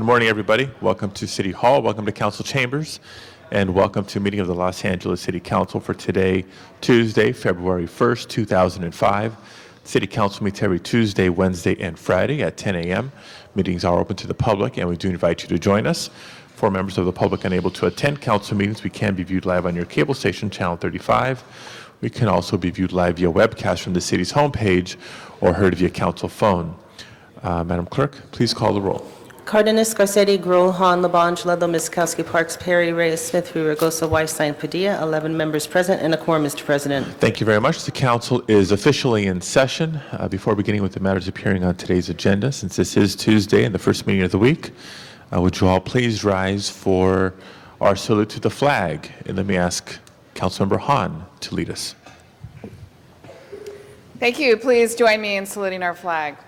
Good morning, everybody. Welcome to City Hall. Welcome to Council Chambers. And welcome to a meeting of the Los Angeles City Council for today, Tuesday, February 1st, 2005. City Council meets every Tuesday, Wednesday, and Friday at 10 a.m. Meetings are open to the public, and we do invite you to join us. For members of the public unable to attend council meetings, we can be viewed live on your cable station, Channel 35. We can also be viewed live via webcast from the city's homepage or heard via council phone. Madam Clerk, please call the roll. Cardenas, Garcetti, Gruel, Hahn, Labange, Ludlow, Miskowski, Parks, Perry, Reyes, Smith, Ruigosa, Weinstein, Padilla. 11 members present and a quorum, Mr. President. Thank you very much. The council is officially in session. Before beginning with the matters appearing on today's agenda, since this is Tuesday and the first meeting of the week, would you all please rise for our salute to the flag? And let me ask Councilmember Hahn to lead us. Thank you. Please join me in saluting our flag.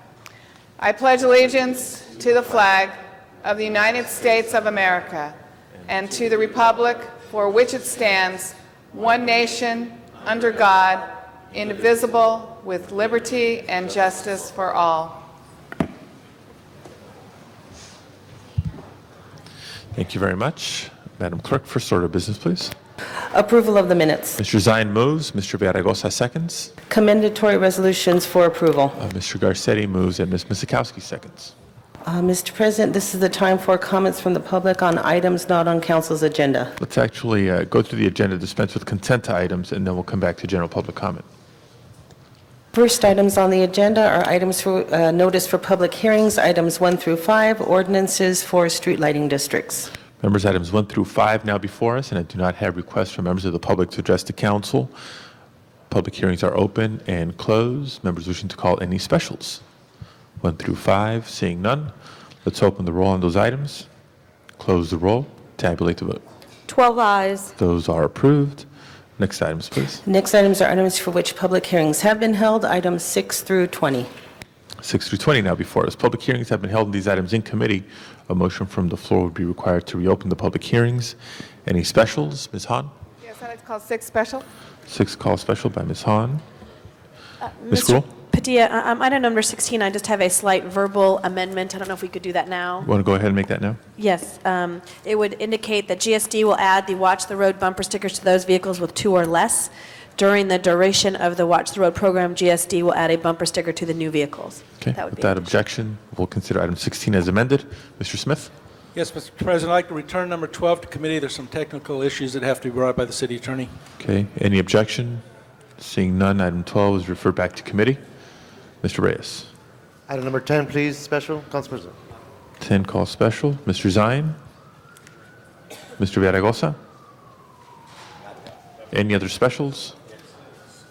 I pledge allegiance to the flag of the United States of America and to the republic for which it stands, one nation, under God, indivisible, with liberty and justice for all. Thank you very much. Madam Clerk, first order of business, please. Approval of the minutes. Mr. Zine moves. Mr. Villaraigosa seconds. Commendatory resolutions for approval. Mr. Garcetti moves and Ms. Miskowski seconds. Mr. President, this is the time for comments from the public on items not on council's agenda. Let's actually go through the agenda, dispense with consent items, and then we'll come back to general public comment. First items on the agenda are items for notice for public hearings, items 1 through 5, ordinances for street lighting districts. Members, items 1 through 5 now before us, and I do not have requests from members of the public to address the council. Public hearings are open and closed. Members wishing to call any specials? 1 through 5, seeing none. Let's open the roll on those items. Close the roll. Tabulate the vote. 12 ayes. Those are approved. Next items, please. Next items are items for which public hearings have been held, items 6 through 20. 6 through 20 now before us. Public hearings have been held on these items in committee. A motion from the floor would be required to reopen the public hearings. Any specials? Ms. Hahn? Yes, I'd like to call 6 special. 6 call special by Ms. Hahn. Ms. Gruel? Padilla, item number 16, I just have a slight verbal amendment. I don't know if we could do that now. Want to go ahead and make that now? Yes. It would indicate that GSD will add the Watch the Road bumper stickers to those vehicles with 2 or less. During the duration of the Watch the Road program, GSD will add a bumper sticker to the new vehicles. Okay. Without objection, we'll consider item 16 as amended. Mr. Smith? Yes, Mr. President, I'd like to return number 12 to committee. There's some technical issues that have to be brought up by the city attorney. Okay. Any objection? Seeing none, item 12 is referred back to committee. Mr. Reyes? Item number 10, please, special. Council President. 10 call special. Mr. Zine? Mr. Villaraigosa? Any other specials?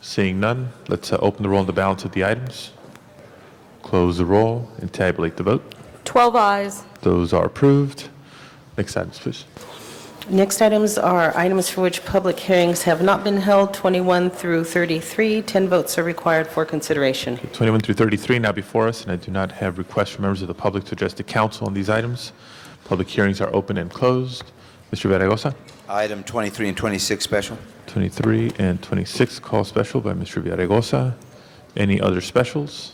Seeing none, let's open the roll on the balance of the items. Close the roll and tabulate the vote. 12 ayes. Those are approved. Next items, please. Next items are items for which public hearings have not been held, 21 through 33. 10 votes are required for consideration. 21 through 33 now before us, and I do not have requests from members of the public to address the council on these items. Public hearings are open and closed. Mr. Villaraigosa? Item 23 and 26 special. 23 and 26 call special by Mr. Villaraigosa. Any other specials?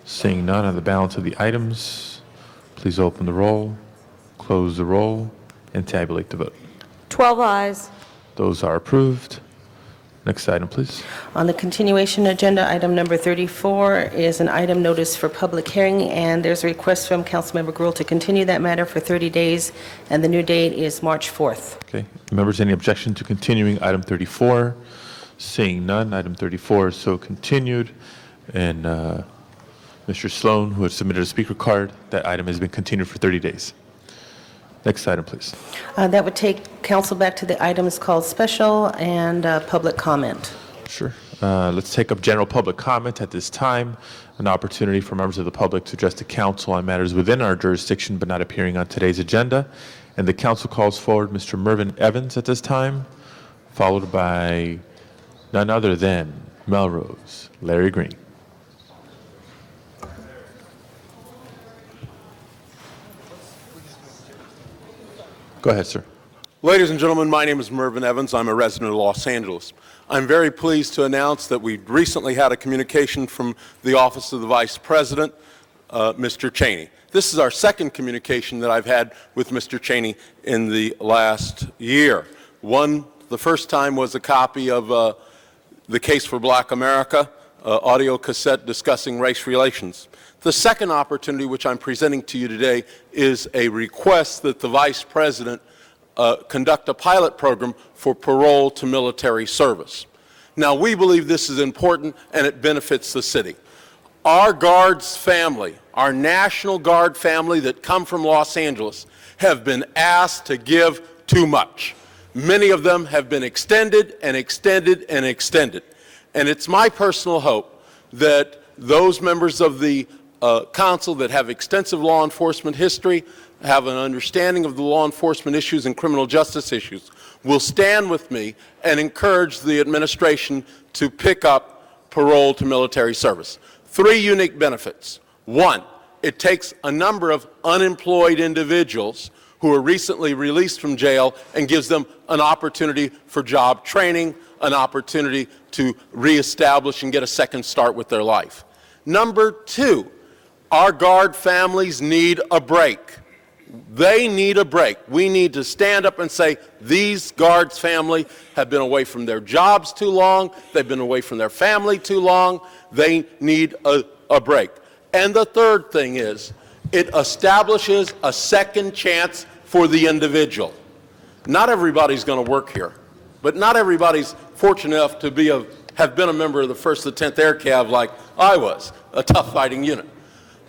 Seeing none on the balance of the items, please open the roll, close the roll, and tabulate the vote. 12 ayes. Those are approved. Next item, please. On the continuation agenda, item number 34 is an item notice for public hearing, and there's a request from Councilmember Gruel to continue that matter for 30 days, and the new date is March 4th. Okay. Members, any objection to continuing item 34? Seeing none, item 34 is so continued. And Mr. Sloan, who has submitted a speaker card, that item has been continued for 30 days. Next item, please. That would take council back to the items called special and public comment. Sure. Let's take up general public comment at this time, an opportunity for members of the public to address the council on matters within our jurisdiction but not appearing on today's agenda. And the council calls forward Mr. Mervyn Evans at this time, followed by none other than Melrose, Larry Green. Go ahead, sir. Ladies and gentlemen, my name is Mervyn Evans. I'm a resident of Los Angeles. I'm very pleased to announce that we recently had a communication from the Office of the Vice President, Mr. Cheney. This is our second communication that I've had with Mr. Cheney in the last year. The first time was a copy of The Case for Black America, audio cassette discussing race relations. The second opportunity, which I'm presenting to you today, is a request that the Vice President conduct a pilot program for parole to military service. Now, we believe this is important and it benefits the city. Our Guards family, our National Guard family that come from Los Angeles, have been asked to give too much. Many of them have been extended and extended and extended. And it's my personal hope that those members of the council that have extensive law enforcement history, have an understanding of the law enforcement issues and criminal justice issues, will stand with me and encourage the administration to pick up parole to military service. 3 unique benefits. 1, it takes a number of unemployed individuals who are recently released from jail and gives them an opportunity for job training, an opportunity to reestablish and get a second start with their life. Number 2, our Guard families need a break. They need a break. We need to stand up and say, these Guards family have been away from their jobs too long, they've been away from their family too long, they need a break. And the third thing is, it establishes a second chance for the individual. Not everybody's going to work here, but not everybody's fortunate enough to have been a member of the 1st to 10th Air Cav like I was, a tough fighting unit.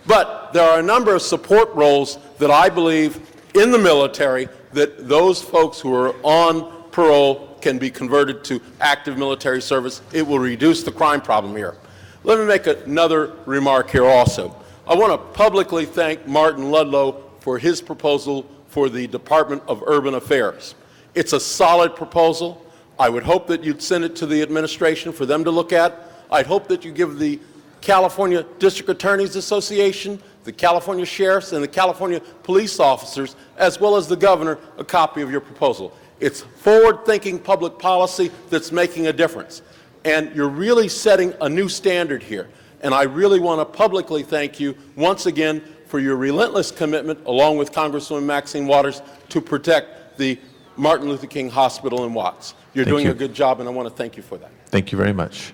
But there are a number of support roles that I believe in the military that those folks who are on parole can be converted to active military service. It will reduce the crime problem here. Let me make another remark here also. I want to publicly thank Martin Ludlow for his proposal for the Department of Urban Affairs. It's a solid proposal. I would hope that you'd send it to the administration for them to look at. I'd hope that you give the California District Attorneys Association, the California Sheriffs, and the California Police Officers, as well as the Governor, a copy of your proposal. It's forward-thinking public policy that's making a difference. And you're really setting a new standard here. And I really want to publicly thank you once again for your relentless commitment, along with Congresswoman Maxine Waters, to protect the Martin Luther King Hospital in Watts. You're doing a good job, and I want to thank you for that. Thank you very much.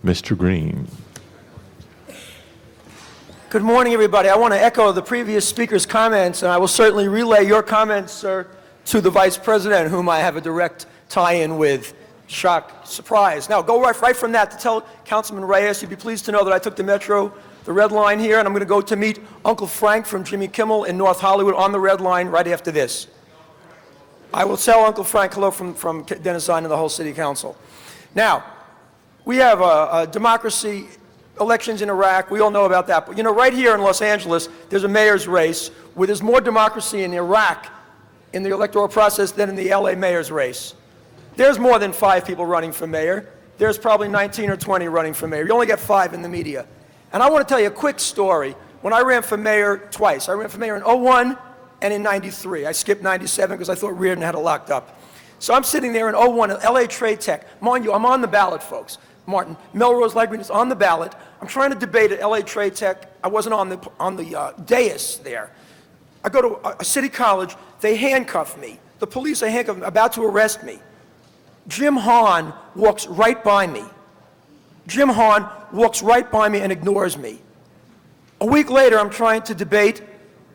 Mr. Green. Good morning, everybody. I want to echo the previous speaker's comments, and I will certainly relay your comments, sir, to the Vice President, whom I have a direct tie-in with. Shock, surprise. Now, go right from that to tell Councilman Reyes, you'd be pleased to know that I took the Metro, the Red Line here, and I'm going to go to meet Uncle Frank from Jimmy Kimmel in North Hollywood on the Red Line right after this. I will tell Uncle Frank hello from Dennis Zine and the whole City Council. Now, we have a democracy, elections in Iraq, we all know about that. But you know, right here in Los Angeles, there's a mayor's race where there's more democracy in Iraq in the electoral process than in the LA mayor's race. There's more than 5 people running for mayor. There's probably 19 or 20 running for mayor. You only get 5 in the media. And I want to tell you a quick story. When I ran for mayor twice, I ran for mayor in 01 and in 93. I skipped 97 because I thought Reardon had it locked up. So I'm sitting there in 01 at LA Trade Tech. Mind you, I'm on the ballot, folks. Martin, Melrose Light Green is on the ballot. I'm trying to debate at LA Trade Tech. I wasn't on the dais there. I go to a city college. They handcuff me. The police are handcuffed, about to arrest me. Jim Hahn walks right by me. Jim Hahn walks right by me and ignores me. A week later, I'm trying to debate,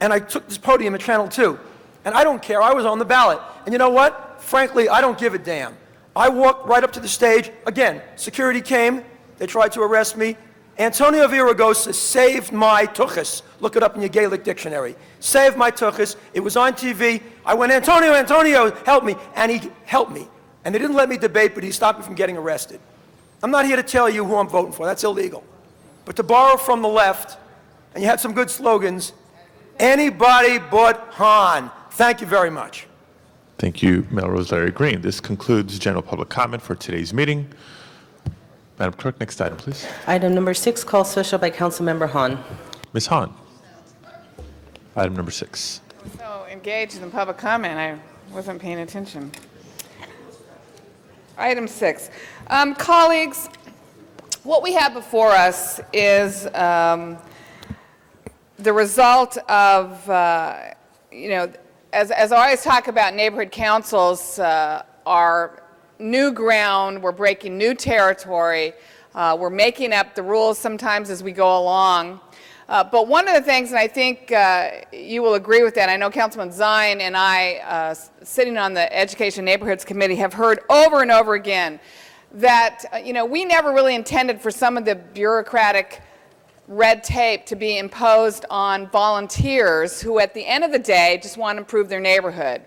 and I took this podium at Channel 2. And I don't care. I was on the ballot. And you know what? Frankly, I don't give a damn. I walked right up to the stage. Again, security came. They tried to arrest me. Antonio Villaraigosa saved my tuchus. Look it up in your Gaelic dictionary. Saved my tuchus. It was on TV. I went, Antonio, Antonio, help me. And he helped me. And they didn't let me debate, but he stopped me from getting arrested. I'm not here to tell you who I'm voting for. That's illegal. But to borrow from the left, and you had some good slogans, anybody but Hahn. Thank you very much. Thank you, Melrose Larry Green. This concludes general public comment for today's meeting. Madam Clerk, next item, please. Item number 6, call special by Councilmember Hahn. Ms. Hahn. Item number 6. So engaged in public comment, I wasn't paying attention. Item 6. Colleagues, what we have before us is the result of, as I always talk about, neighborhood councils are new ground, we're breaking new territory, we're making up the rules sometimes as we go along. But one of the things, and I think you will agree with that, I know Councilman Zine and I, sitting on the Education Neighborhoods Committee, have heard over and over again that, we never really intended for some of the bureaucratic red tape to be imposed on volunteers who, at the end of the day, just want to improve their neighborhood.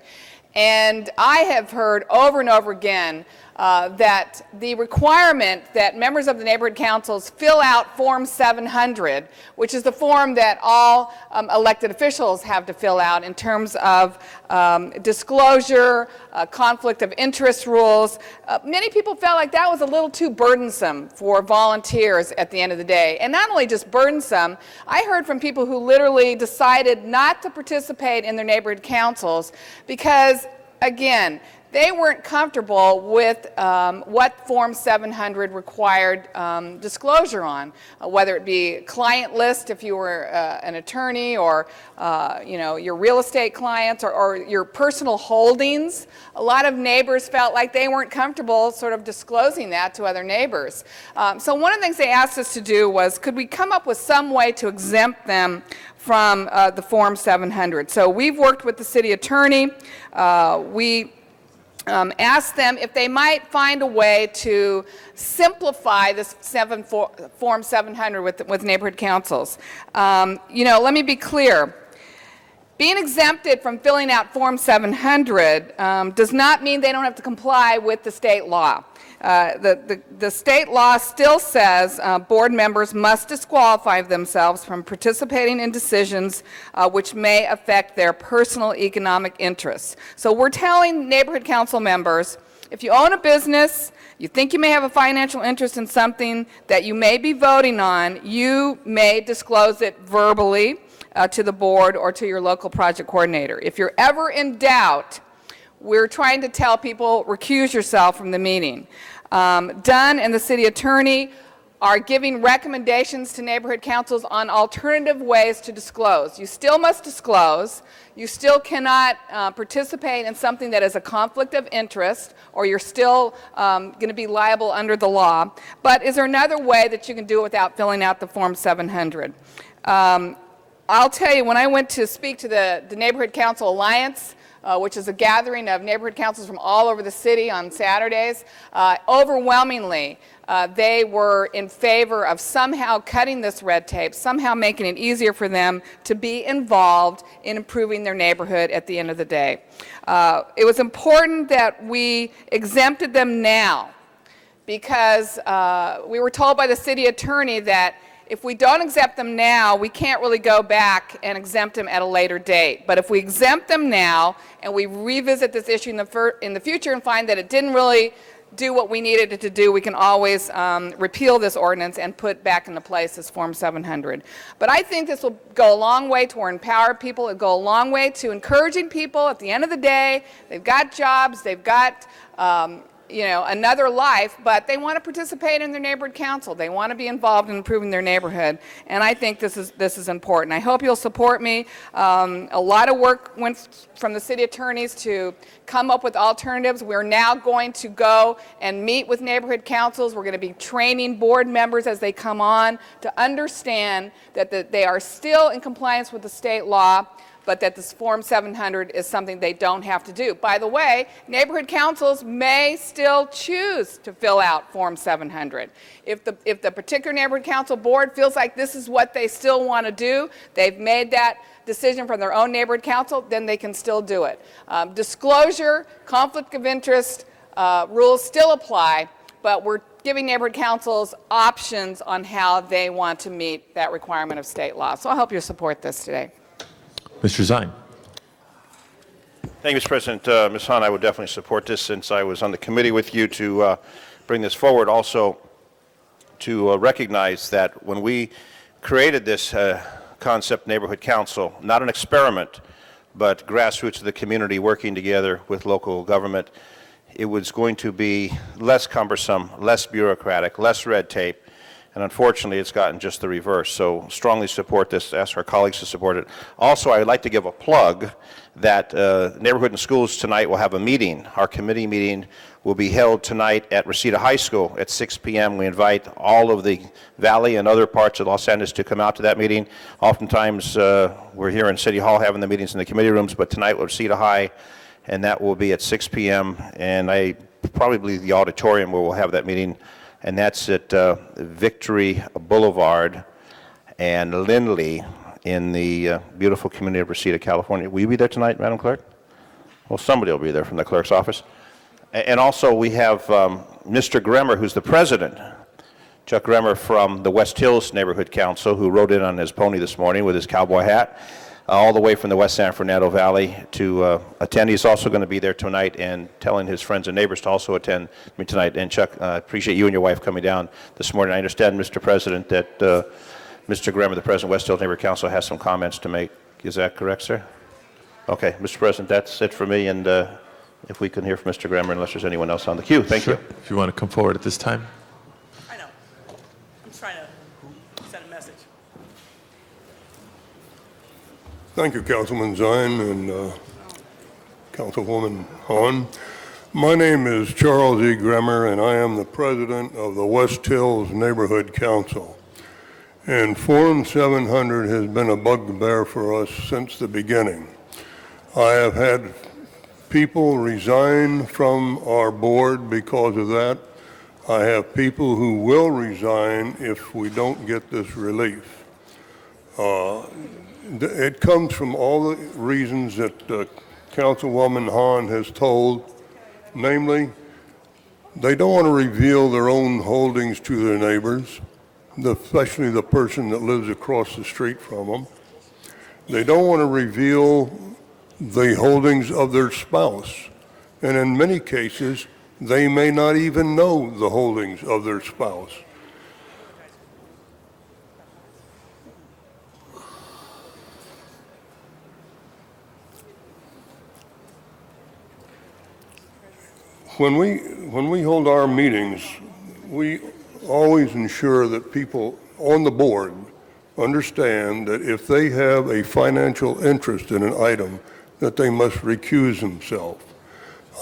And I have heard over and over again that the requirement that members of the neighborhood councils fill out Form 700, which is the form that all elected officials have to fill out in terms of disclosure, conflict of interest rules. Many people felt like that was a little too burdensome for volunteers at the end of the day. And not only just burdensome, I heard from people who literally decided not to participate in their neighborhood councils because, again, they weren't comfortable with what Form 700 required disclosure on, whether it be client list if you were an attorney or your real estate clients or your personal holdings. A lot of neighbors felt like they weren't comfortable sort of disclosing that to other neighbors. So one of the things they asked us to do was, could we come up with some way to exempt them from the Form 700? So we've worked with the city attorney. We asked them if they might find a way to simplify this Form 700 with neighborhood councils. Let me be clear. Being exempted from filling out Form 700 does not mean they don't have to comply with the state law. The state law still says board members must disqualify themselves from participating in decisions which may affect their personal economic interests. So we're telling neighborhood council members, if you own a business, you think you may have a financial interest in something that you may be voting on, you may disclose it verbally to the board or to your local project coordinator. If you're ever in doubt, we're trying to tell people, recuse yourself from the meeting. Dunn and the city attorney are giving recommendations to neighborhood councils on alternative ways to disclose. You still must disclose. You still cannot participate in something that is a conflict of interest, or you're still going to be liable under the law. But is there another way that you can do it without filling out the Form 700? I'll tell you, when I went to speak to the Neighborhood Council Alliance, which is a gathering of neighborhood councils from all over the city on Saturdays, overwhelmingly they were in favor of somehow cutting this red tape, somehow making it easier for them to be involved in improving their neighborhood at the end of the day. It was important that we exempted them now because we were told by the city attorney that if we don't exempt them now, we can't really go back and exempt them at a later date. But if we exempt them now and we revisit this issue in the future and find that it didn't really do what we needed it to do, we can always repeal this ordinance and put back into place this Form 700. But I think this will go a long way toward empower people. It'll go a long way to encouraging people at the end of the day. They've got jobs, they've got another life, but they want to participate in their neighborhood council. They want to be involved in improving their neighborhood, and I think this is important. I hope you'll support me. A lot of work went from the city attorneys to come up with alternatives. We're now going to go and meet with neighborhood councils. We're going to be training board members as they come on to understand that they are still in compliance with the state law, but that this Form 700 is something they don't have to do. By the way, neighborhood councils may still choose to fill out Form 700. If the particular neighborhood council board feels like this is what they still want to do, they've made that decision from their own neighborhood council, then they can still do it. Disclosure, conflict of interest rules still apply, but we're giving neighborhood councils options on how they want to meet that requirement of state law. So I hope you'll support this today. Mr. Zine. Thank you, Mr. President. Ms. Hahn, I would definitely support this since I was on the committee with you to bring this forward. Also, to recognize that when we created this concept neighborhood council, not an experiment, but grassroots of the community working together with local government, it was going to be less cumbersome, less bureaucratic, less red tape, and unfortunately, it's gotten just the reverse. So strongly support this, ask our colleagues to support it. Also, I would like to give a plug that Neighborhood and Schools tonight will have a meeting. Our committee meeting will be held tonight at Reseda High School at 6 p.m. We invite all of the Valley and other parts of Los Angeles to come out to that meeting. Oftentimes, we're here in City Hall having the meetings in the committee rooms, but tonight we're at Reseda High, and that will be at 6 p.m. And I probably believe the auditorium where we'll have that meeting, and that's at Victory Boulevard and Lindley in the beautiful community of Reseda, California. Will you be there tonight, Madam Clerk? Well, somebody will be there from the clerk's office. And also we have Mr. Gremmer, who's the president, Chuck Gremmer from the West Hills Neighborhood Council, who rode in on his pony this morning with his cowboy hat, all the way from the West San Fernando Valley to attend. He's also going to be there tonight and telling his friends and neighbors to also attend me tonight. And Chuck, I appreciate you and your wife coming down this morning. I understand, Mr. President, that Mr. Gremmer, the president of West Hills Neighborhood Council, has some comments to make. Is that correct, sir? Okay, Mr. President, that's it for me, and if we can hear from Mr. Gremmer, unless there's anyone else on the queue. Thank you. If you want to come forward at this time. I know. I'm trying to send a message. Thank you, Councilman Zine and Councilwoman Hahn. My name is Charles E. Gremmer, and I am the president of the West Hills Neighborhood Council. And Form 700 has been a bugbear for us since the beginning. I have had people resign from our board because of that. I have people who will resign if we don't get this relief. It comes from all the reasons that Councilwoman Hahn has told, namely, they don't want to reveal their own holdings to their neighbors, especially the person that lives across the street from them. They don't want to reveal the holdings of their spouse. And in many cases, they may not even know the holdings of their spouse. When we hold our meetings, we always ensure that people on the board understand that if they have a financial interest in an item, that they must recuse themselves.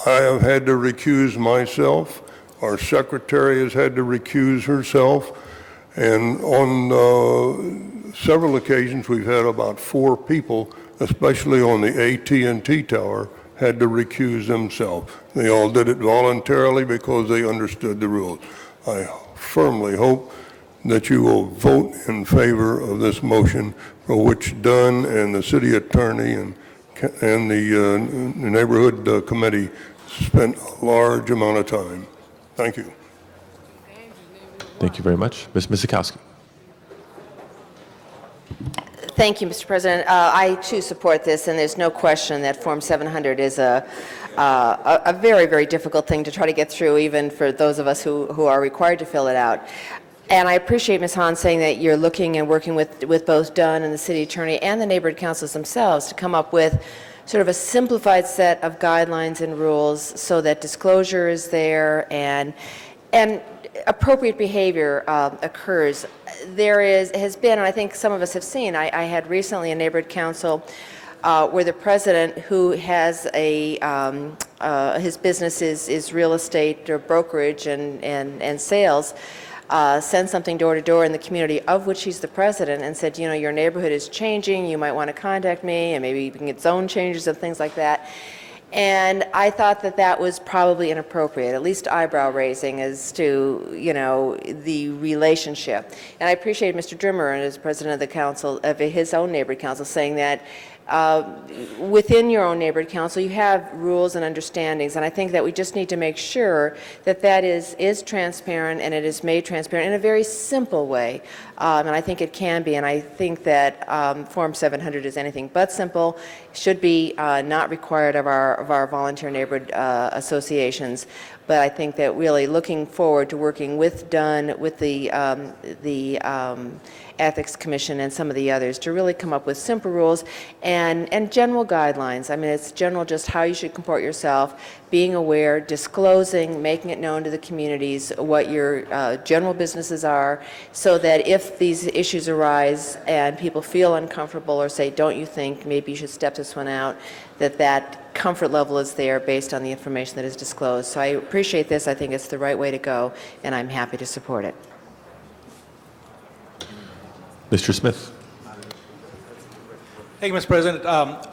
I have had to recuse myself. Our secretary has had to recuse herself. And on several occasions, we've had about 4 people, especially on the AT&T tower, had to recuse themselves. They all did it voluntarily because they understood the rules. I firmly hope that you will vote in favor of this motion, for which Dunn and the city attorney and the neighborhood committee spent a large amount of time. Thank you. Thank you very much. Ms. Misikowski. Thank you, Mr. President. I, too, support this, and there's no question that Form 700 is a very, very difficult thing to try to get through, even for those of us who are required to fill it out. And I appreciate Ms. Hahn saying that you're looking and working with both Dunn and the city attorney and the neighborhood councils themselves to come up with sort of a simplified set of guidelines and rules so that disclosure is there and appropriate behavior occurs. There has been, and I think some of us have seen, I had recently a neighborhood council where the president, who has his business is real estate or brokerage and sales, sent something door to door in the community, of which he's the president, and said, you know, your neighborhood is changing, you might want to contact me, and maybe you can get zone changes and things like that. And I thought that that was probably inappropriate, at least eyebrow raising as to, you know, the relationship. And I appreciate Mr. Drimmer, as president of the council, of his own neighborhood council, saying that within your own neighborhood council, you have rules and understandings, and I think that we just need to make sure that that is transparent, and it is made transparent in a very simple way, and I think it can be, and I think that Form 700 is anything but simple, should be not required of our volunteer neighborhood associations. But I think that really looking forward to working with Dunn, with the Ethics Commission and some of the others to really come up with simple rules and general guidelines. I mean, it's general just how you should comport yourself, being aware, disclosing, making it known to the communities what your general businesses are, so that if these issues arise and people feel uncomfortable or say, don't you think maybe you should step this one out, that comfort level is there based on the information that is disclosed. So I appreciate this. I think it's the right way to go, and I'm happy to support it. Mr. Smith. Thank you, Mr. President.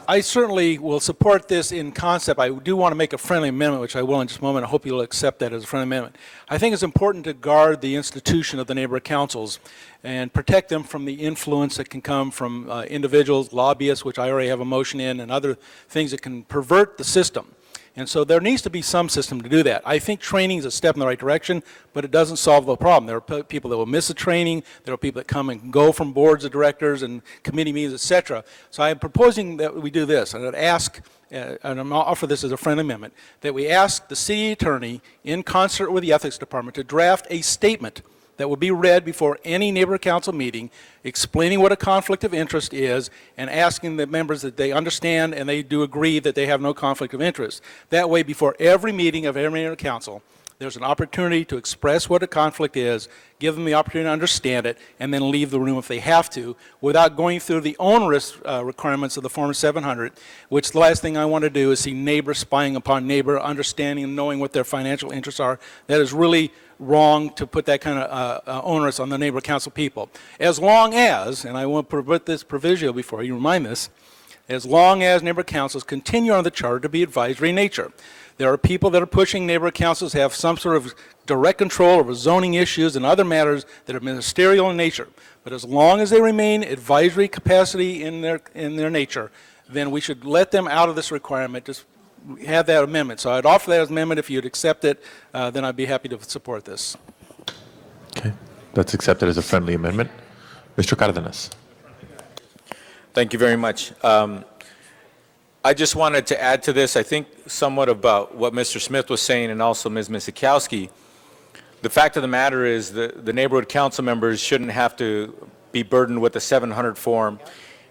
I certainly will support this in concept. I do want to make a friendly amendment, which I will in just a moment. I hope you'll accept that as a friendly amendment. I think it's important to guard the institution of the neighborhood councils and protect them from the influence that can come from individuals, lobbyists, which I already have a motion in, and other things that can pervert the system. And so there needs to be some system to do that. I think training is a step in the right direction, but it doesn't solve the problem. There are people that will miss the training. There are people that come and go from boards of directors and committee meetings, et cetera. So I am proposing that we do this. And I'd ask, and I'm going to offer this as a friendly amendment, that we ask the city attorney, in concert with the ethics department, to draft a statement that will be read before any neighborhood council meeting, explaining what a conflict of interest is and asking the members that they understand and they do agree that they have no conflict of interest. That way, before every meeting of every neighborhood council, there's an opportunity to express what a conflict is, give them the opportunity to understand it, and then leave the room if they have to, without going through the onerous requirements of the Form 700, which the last thing I want to do is see neighbor spying upon neighbor, understanding and knowing what their financial interests are. That is really wrong to put that kind of onus on the neighborhood council people. As long as, and I want to put this proviso before you remind this, as long as neighborhood councils continue on the charter to be advisory in nature. There are people that are pushing neighborhood councils to have some sort of direct control over zoning issues and other matters that are ministerial in nature. But as long as they remain advisory capacity in their nature, then we should let them out of this requirement. Just have that amendment. So I'd offer that as an amendment. If you'd accept it, then I'd be happy to support this. Okay, that's accepted as a friendly amendment. Mr. Cardenas. Thank you very much. I just wanted to add to this, I think somewhat about what Mr. Smith was saying and also Ms. Misikowski. The fact of the matter is the neighborhood council members shouldn't have to be burdened with the 700 form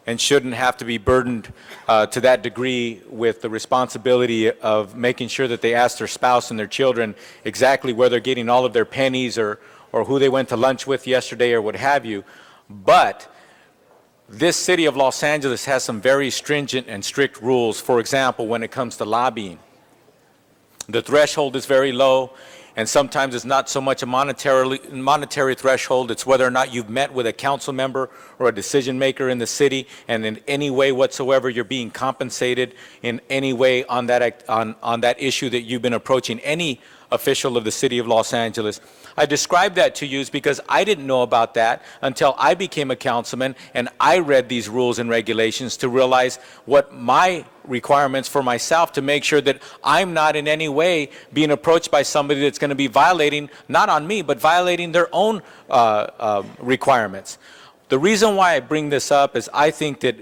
and shouldn't have to be burdened to that degree with the responsibility of making sure that they ask their spouse and their children exactly where they're getting all of their pennies or who they went to lunch with yesterday or what have you. But this city of Los Angeles has some very stringent and strict rules. For example, when it comes to lobbying, the threshold is very low, and sometimes it's not so much a monetary threshold, it's whether or not you've met with a council member or a decision maker in the city, and in any way whatsoever you're being compensated in any way on that issue that you've been approaching any official of the city of Los Angeles. I described that to you because I didn't know about that until I became a councilman and I read these rules and regulations to realize what my requirements for myself to make sure that I'm not in any way being approached by somebody that's going to be violating, not on me, but violating their own requirements. The reason why I bring this up is I think that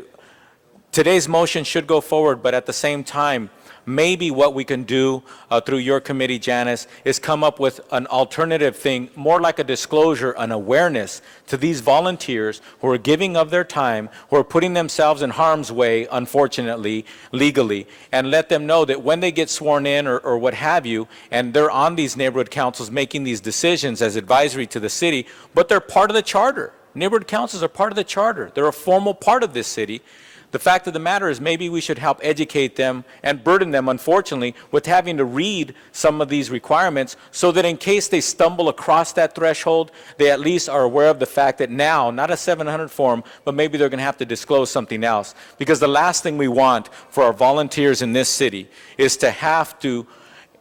today's motion should go forward, but at the same time, maybe what we can do through your committee, Janice, is come up with an alternative thing, more like a disclosure, an awareness to these volunteers who are giving of their time, who are putting themselves in harm's way, unfortunately, legally, and let them know that when they get sworn in or what have you, and they're on these neighborhood councils making these decisions as advisory to the city, but they're part of the charter. Neighborhood councils are part of the charter. They're a formal part of this city. The fact of the matter is maybe we should help educate them and burden them, unfortunately, with having to read some of these requirements so that in case they stumble across that threshold, they at least are aware of the fact that now, not a 700 form, but maybe they're going to have to disclose something else. Because the last thing we want for our volunteers in this city is to have to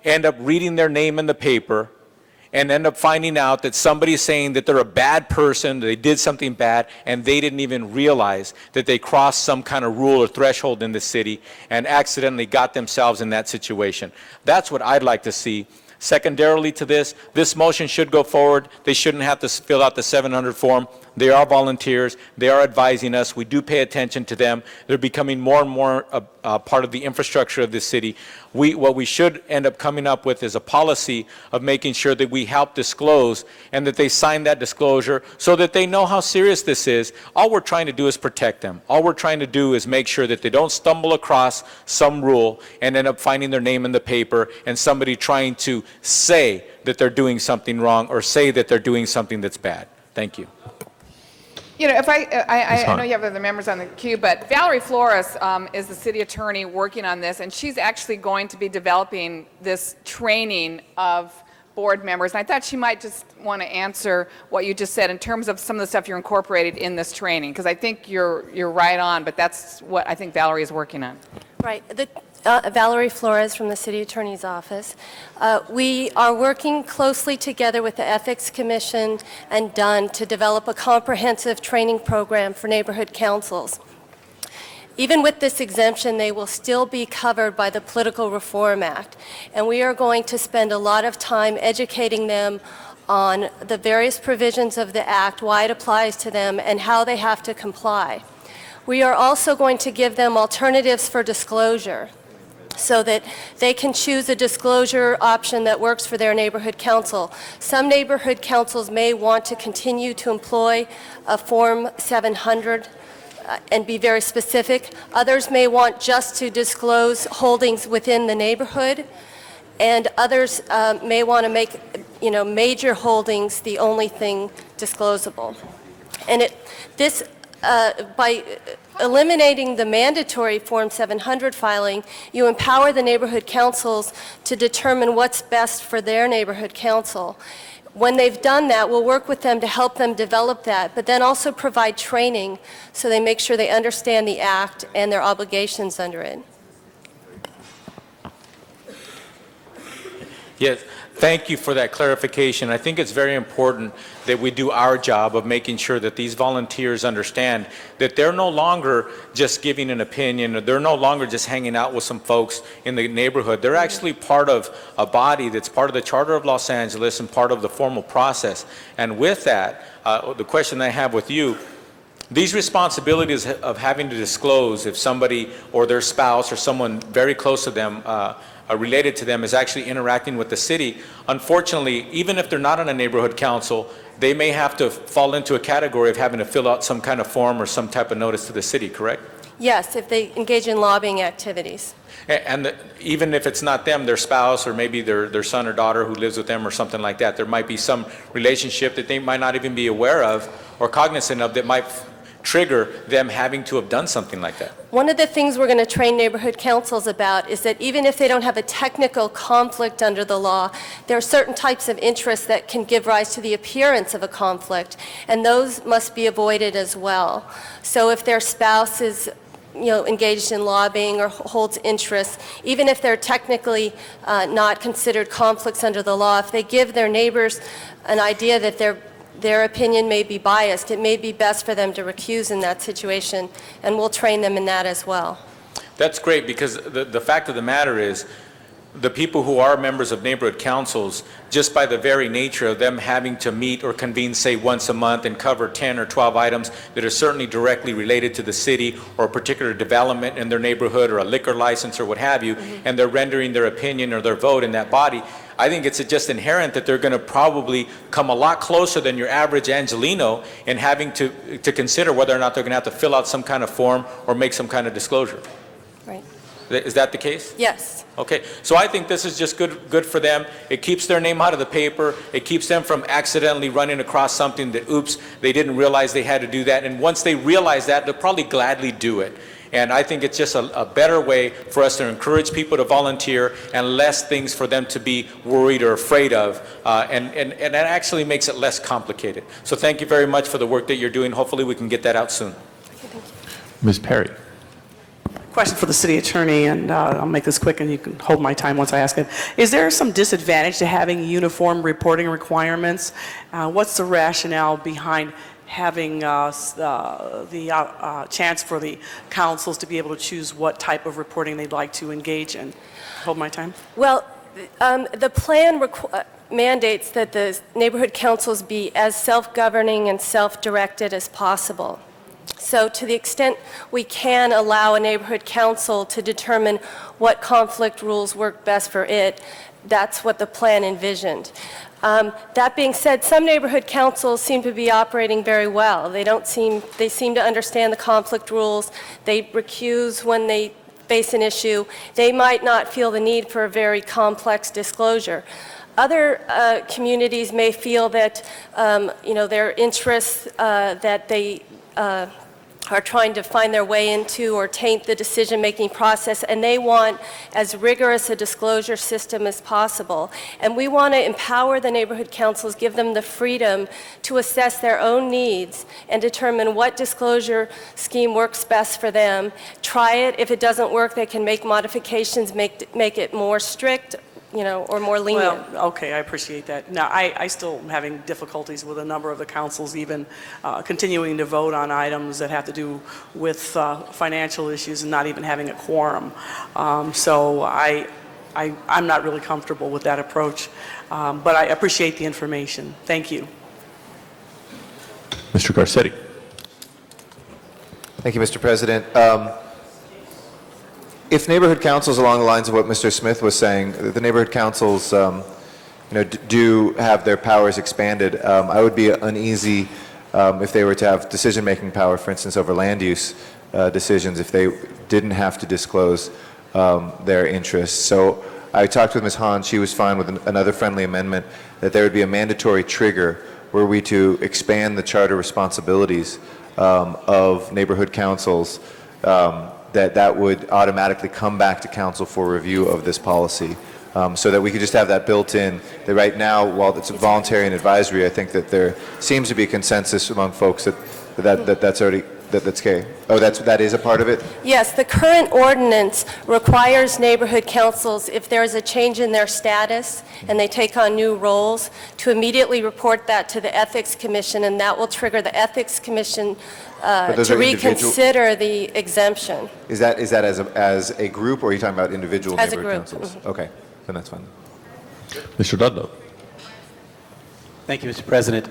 end up reading their name in the paper and end up finding out that somebody's saying that they're a bad person, that they did something bad, and they didn't even realize that they crossed some kind of rule or threshold in the city and accidentally got themselves in that situation. That's what I'd like to see. Secondarily to this motion should go forward. They shouldn't have to fill out the 700 form. They are volunteers. They are advising us. We do pay attention to them. They're becoming more and more part of the infrastructure of this city. What we should end up coming up with is a policy of making sure that we help disclose and that they sign that disclosure so that they know how serious this is. All we're trying to do is protect them. All we're trying to do is make sure that they don't stumble across some rule and end up finding their name in the paper and somebody trying to say that they're doing something wrong or say that they're doing something that's bad. Thank you. You know, if I Hahn. know you have other members on the queue, but Valerie Flores is the city attorney working on this, and she's actually going to be developing this training of board members. And I thought she might just want to answer what you just said in terms of some of the stuff you're incorporated in this training, because I think you're right on, but that's what I think Valerie is working on. Right. Valerie Flores from the City Attorney's Office. We are working closely together with the Ethics Commission and DUN to develop a comprehensive training program for neighborhood councils. Even with this exemption, they will still be covered by the Political Reform Act, and we are going to spend a lot of time educating them on the various provisions of the Act, why it applies to them, and how they have to comply. We are also going to give them alternatives for disclosure so that they can choose a disclosure option that works for their neighborhood council. Some neighborhood councils may want to continue to employ a Form 700 and be very specific. Others may want just to disclose holdings within the neighborhood, and others may want to make, major holdings the only thing disclosable. And by eliminating the mandatory Form 700 filing, you empower the neighborhood councils to determine what's best for their neighborhood council. When they've done that, we'll work with them to help them develop that, but then also provide training so they make sure they understand the Act and their obligations under it. Yes, thank you for that clarification. I think it's very important that we do our job of making sure that these volunteers understand that they're no longer just giving an opinion, or they're no longer just hanging out with some folks in the neighborhood. They're actually part of a body that's part of the Charter of Los Angeles and part of the formal process. And with that, the question I have with you, these responsibilities of having to disclose if somebody or their spouse or someone very close to them related to them is actually interacting with the city, unfortunately, even if they're not on a neighborhood council, they may have to fall into a category of having to fill out some kind of form or some type of notice to the city, correct? Yes, if they engage in lobbying activities. And even if it's not them, their spouse or maybe their son or daughter who lives with them or something like that, there might be some relationship that they might not even be aware of or cognizant of that might trigger them having to have done something like that. One of the things we're going to train neighborhood councils about is that even if they don't have a technical conflict under the law, there are certain types of interests that can give rise to the appearance of a conflict, and those must be avoided as well. So if their spouse is engaged in lobbying or holds interests, even if they're technically not considered conflicts under the law, if they give their neighbors an idea that their opinion may be biased, it may be best for them to recuse in that situation, and we'll train them in that as well. That's great, because the fact of the matter is, the people who are members of neighborhood councils, just by the very nature of them having to meet or convene, say, once a month and cover 10 or 12 items that are certainly directly related to the city or a particular development in their neighborhood or a liquor license or what have you, and they're rendering their opinion or their vote in that body, I think it's just inherent that they're going to probably come a lot closer than your average Angelino in having to consider whether or not they're going to have to fill out some kind of form or make some kind of disclosure. Right. Is that the case? Yes. Okay, so I think this is just good for them. It keeps their name out of the paper. It keeps them from accidentally running across something that, oops, they didn't realize they had to do that. And once they realize that, they'll probably gladly do it. And I think it's just a better way for us to encourage people to volunteer and less things for them to be worried or afraid of. And that actually makes it less complicated. So thank you very much for the work that you're doing. Hopefully we can get that out soon. Ms. Perry. Question for the city attorney, and I'll make this quick and you can hold my time once I ask it. Is there some disadvantage to having uniform reporting requirements? What's the rationale behind having the chance for the councils to be able to choose what type of reporting they'd like to engage in? Hold my time. Well, the plan mandates that the neighborhood councils be as self-governing and self-directed as possible. So to the extent we can allow a neighborhood council to determine what conflict rules work best for it, that's what the plan envisioned. That being said, some neighborhood councils seem to be operating very well. They seem to understand the conflict rules. They recuse when they face an issue. They might not feel the need for a very complex disclosure. Other communities may feel that, their interests that they are trying to find their way into or taint the decision-making process, and they want as rigorous a disclosure system as possible. And we want to empower the neighborhood councils, give them the freedom to assess their own needs and determine what disclosure scheme works best for them. Try it. If it doesn't work, they can make modifications, make it more strict, or more lenient. Well, okay, I appreciate that. Now, I still am having difficulties with a number of the councils even continuing to vote on items that have to do with financial issues and not even having a quorum. So I'm not really comfortable with that approach, but I appreciate the information. Thank you. Mr. Garcetti. Thank you, Mr. President. If neighborhood councils, along the lines of what Mr. Smith was saying, the neighborhood councils, do have their powers expanded, I would be uneasy if they were to have decision-making power, for instance, over land use decisions, if they didn't have to disclose their interests. So I talked with Ms. Hahn. She was fine with another friendly amendment that there would be a mandatory trigger were we to expand the charter responsibilities of neighborhood councils, that would automatically come back to council for review of this policy, so that we could just have that built in. That right now, while it's voluntary and advisory, I think that there seems to be consensus among folks that's already that's okay. Oh, that is a part of it? Yes, the current ordinance requires neighborhood councils, if there's a change in their status and they take on new roles, to immediately report that to the Ethics Commission, and that will trigger the Ethics Commission to reconsider the exemption. Is that as a group, or are you talking about individual As a neighborhood group. councils? Okay, then that's fine. Mr. Ludlow. Thank you, Mr. President.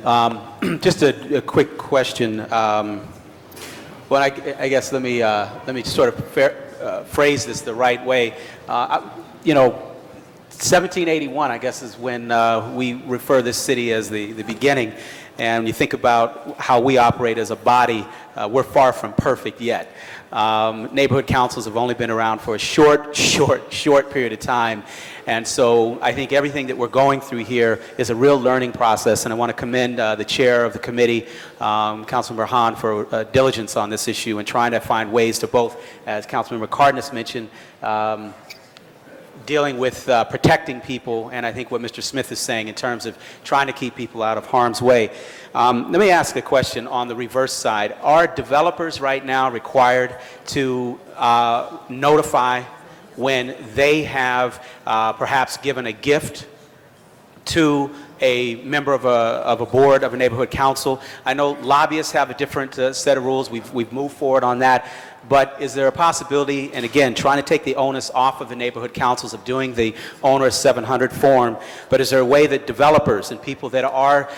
Just a quick question. Well, I guess let me sort of phrase this the right way. 1781, I guess, is when we refer this city as the beginning. And when you think about how we operate as a body, we're far from perfect yet. Neighborhood councils have only been around for a short period of time. And so I think everything that we're going through here is a real learning process. And I want to commend the chair of the committee, Councilmember Hahn, for diligence on this issue and trying to find ways to both, as Councilmember Cardenas mentioned, dealing with protecting people, and I think what Mr. Smith is saying in terms of trying to keep people out of harm's way. Let me ask a question on the reverse side. Are developers right now required to notify when they have perhaps given a gift to a member of a board of a neighborhood council? I know lobbyists have a different set of rules. We've moved forward on that. But is there a possibility, and again, trying to take the onus off of the neighborhood councils of doing the onerous 700 form, but is there a way that developers and people that are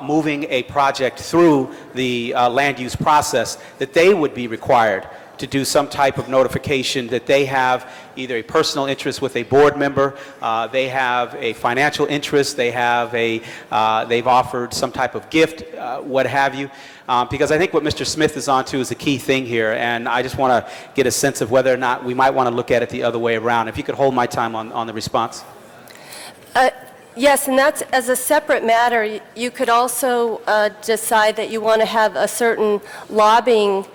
moving a project through the land use process, that they would be required to do some type of notification that they have either a personal interest with a board member, they have a financial interest, they've offered some type of gift, what have you? Because I think what Mr. Smith is onto is a key thing here, and I just want to get a sense of whether or not we might want to look at it the other way around. If you could hold my time on the response. Yes, and that's as a separate matter. You could also decide that you want to have a certain lobbying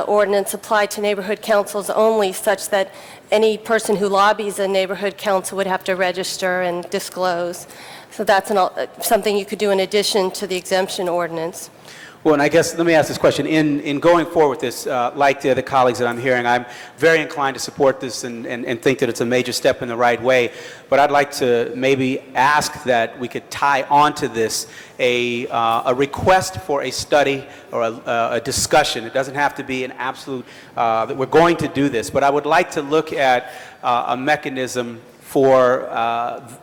ordinance applied to neighborhood councils only, such that any person who lobbies a neighborhood council would have to register and disclose. So that's something you could do in addition to the exemption ordinance. Well, and I guess, let me ask this question. In going forward with this, like the other colleagues that I'm hearing, I'm very inclined to support this and think that it's a major step in the right way. But I'd like to maybe ask that we could tie onto this a request for a study or a discussion. It doesn't have to be an absolute, that we're going to do this, but I would like to look at a mechanism for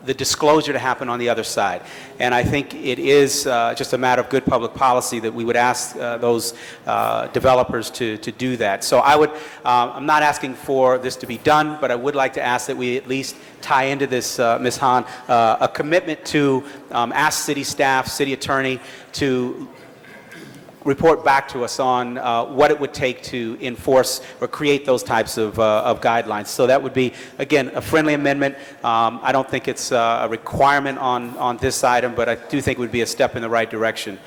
the disclosure to happen on the other side. And I think it is just a matter of good public policy that we would ask those developers to do that. So I'm not asking for this to be done, but I would like to ask that we at least tie into this, Ms. Hahn, a commitment to ask city staff, city attorney to report back to us on what it would take to enforce or create those types of guidelines. So that would be, again, a friendly amendment. I don't think it's a requirement on this item, but I do think it would be a step in the right direction.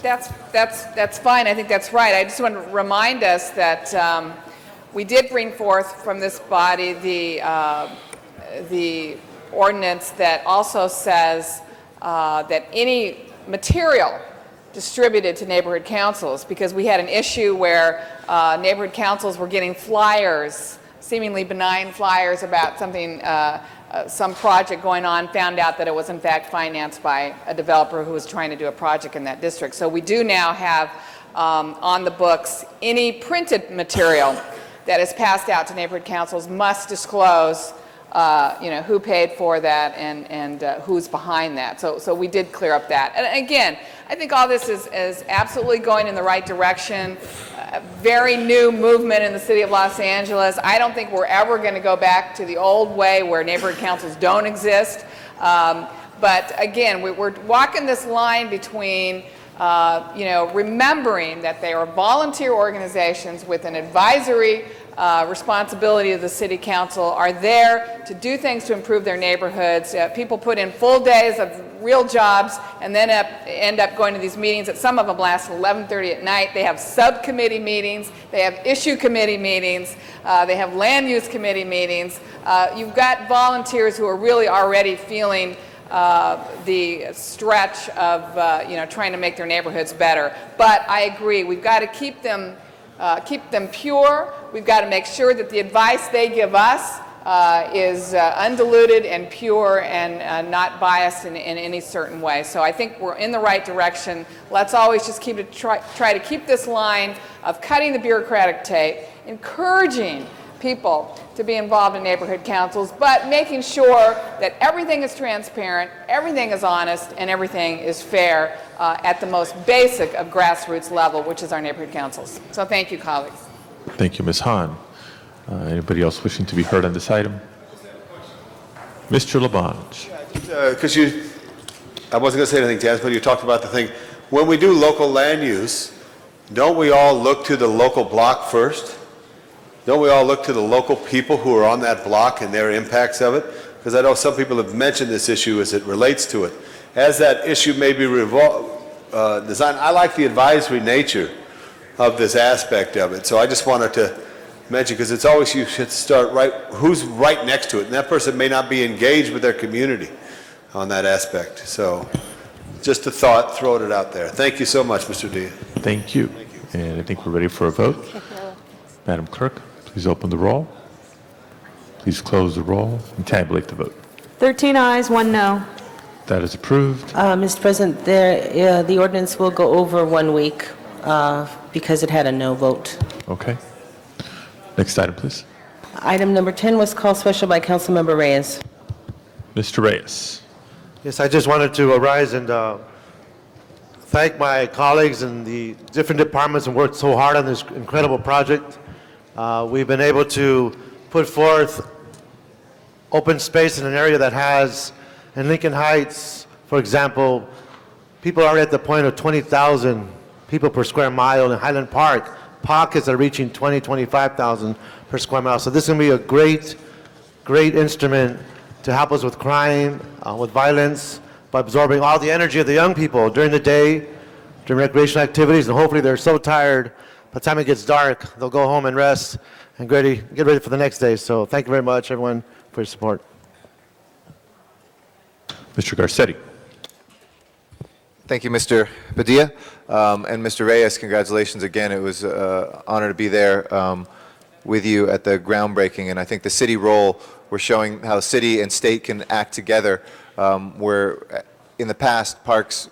That's fine. I think that's right. I just want to remind us that we did bring forth from this body the ordinance that also says that any material distributed to neighborhood councils, because we had an issue where neighborhood councils were getting flyers, seemingly benign flyers about something, some project going on, found out that it was in fact financed by a developer who was trying to do a project in that district. So we do now have on the books any printed material that is passed out to neighborhood councils must disclose who paid for that and who's behind that. So we did clear up that. And again, I think all this is absolutely going in the right direction. A very new movement in the city of Los Angeles. I don't think we're ever going to go back to the old way where neighborhood councils don't exist. But again, we're walking this line between remembering that they are volunteer organizations with an advisory responsibility of the city council, are there to do things to improve their neighborhoods. People put in full days of real jobs and then end up going to these meetings that some of them last 11:30 at night. They have subcommittee meetings, they have issue committee meetings, they have land use committee meetings. You've got volunteers who are really already feeling the stretch of trying to make their neighborhoods better. But I agree, we've got to keep them pure. We've got to make sure that the advice they give us is undiluted and pure and not biased in any certain way. So I think we're in the right direction. Let's always just try to keep this line of cutting the bureaucratic tape, encouraging people to be involved in neighborhood councils, but making sure that everything is transparent, everything is honest, and everything is fair at the most basic of grassroots level, which is our neighborhood councils. So thank you, colleagues. Thank you, Ms. Hahn. Anybody else wishing to be heard on this item? Mr. Labange. Because I wasn't going to say anything to ask, but you talked about the thing. When we do local land use, don't we all look to the local block first? Don't we all look to the local people who are on that block and their impacts of it? Because I know some people have mentioned this issue as it relates to it. As that issue may be designed, I like the advisory nature of this aspect of it. So I just wanted to mention, because it's always you should start who's right next to it, and that person may not be engaged with their community on that aspect. So just a thought, throwing it out there. Thank you so much, Mr. Dia. Thank you. And I think we're ready for a vote. Madam Clerk, please open the roll. Please close the roll and tabulate the vote. 13 ayes, 1 no. That is approved. Mr. President, the ordinance will go over 1 week because it had a no vote. Okay. Next item, please. Item number 10 was called special by Councilmember Reyes. Mr. Reyes. Yes, I just wanted to arise and thank my colleagues in the different departments and worked so hard on this incredible project. We've been able to put forth open space in an area that has, in Lincoln Heights, for example, people are already at the point of 20,000 people per square mile. In Highland Park, pockets are reaching 20, 25,000 per square mile. So this is going to be a great, great instrument to help us with crime, with violence, by absorbing all the energy of the young people during the day, during recreational activities, and hopefully they're so tired, by the time it gets dark, they'll go home and rest and get ready for the next day. So thank you very much, everyone, for your support. Mr. Garcetti. Thank you, Mr. Padilla. And Mr. Reyes, congratulations again. It was an honor to be there with you at the groundbreaking. And I think the city role, we're showing how city and state can act together, where in the past, parks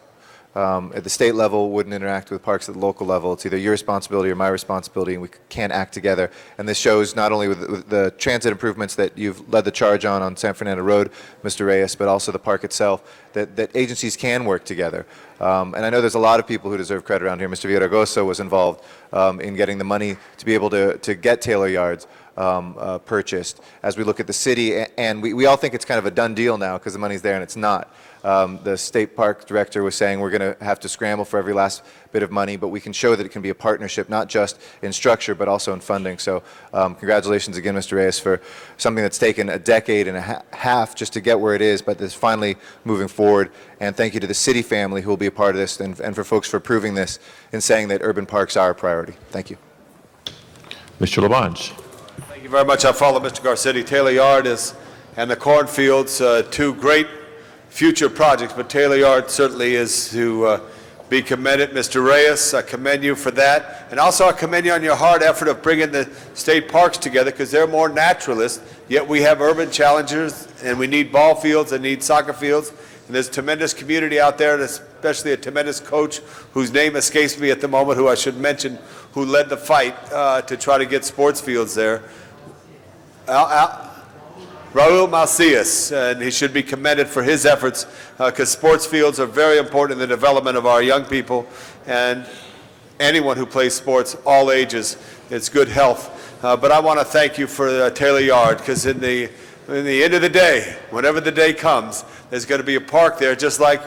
at the state level wouldn't interact with parks at the local level. It's either your responsibility or my responsibility, and we can't act together. And this shows not only with the transit improvements that you've led the charge on San Fernando Road, Mr. Reyes, but also the park itself, that agencies can work together. And I know there's a lot of people who deserve credit around here. Mr. Villaraigosa was involved in getting the money to be able to get Taylor Yards purchased. As we look at the city, and we all think it's kind of a done deal now because the money's there, and it's not. The state park director was saying we're going to have to scramble for every last bit of money, but we can show that it can be a partnership, not just in structure, but also in funding. So congratulations again, Mr. Reyes, for something that's taken a decade and a half just to get where it is, but is finally moving forward. And thank you to the city family who will be a part of this, and for folks for approving this and saying that urban parks are a priority. Thank you. Mr. Labange. Thank you very much. I follow Mr. Garcetti. Taylor Yard and the cornfields, two great future projects, but Taylor Yard certainly is to be commended. Mr. Reyes, I commend you for that. And also I commend you on your hard effort of bringing the state parks together, because they're more naturalist, yet we have urban challengers, and we need ball fields and need soccer fields. And there's a tremendous community out there, and especially a tremendous coach whose name escapes me at the moment, who I should mention, who led the fight to try to get sports fields there. Raul Macias, and he should be commended for his efforts, because sports fields are very important in the development of our young people, and anyone who plays sports, all ages, it's good health. But I want to thank you for Taylor Yard, because in the end of the day, whenever the day comes, there's going to be a park there, just like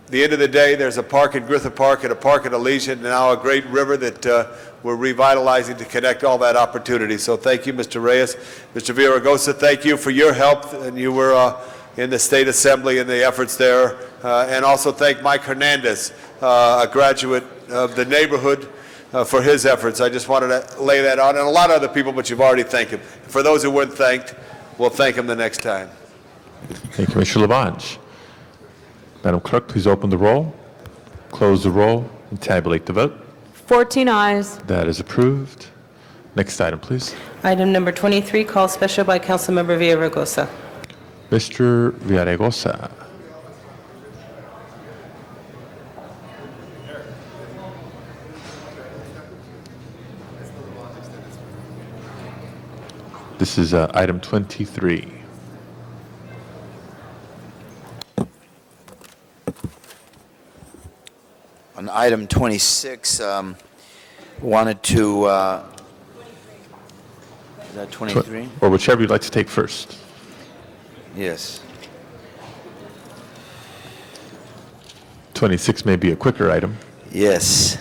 the end of the day, there's a park in Griffith Park and a park at Elysian, and now a great river that we're revitalizing to connect all that opportunity. So thank you, Mr. Reyes. Mr. Villaraigosa, thank you for your help, and you were in the State Assembly and the efforts there. And also thank Mike Hernandez, a graduate of the neighborhood, for his efforts. I just wanted to lay that on, and a lot of other people, but you've already thanked him. For those who weren't thanked, we'll thank him the next time. Thank you, Mr. Labange. Madam Clerk, please open the roll, close the roll, and tabulate the vote. 14 ayes. That is approved. Next item, please. Item number 23, called special by Councilmember Villaraigosa. Mr. Villaraigosa. This is item 23. On item 26, wanted to, is that 23? Or whichever you'd like to take first. Yes. 26 may be a quicker item. Yes.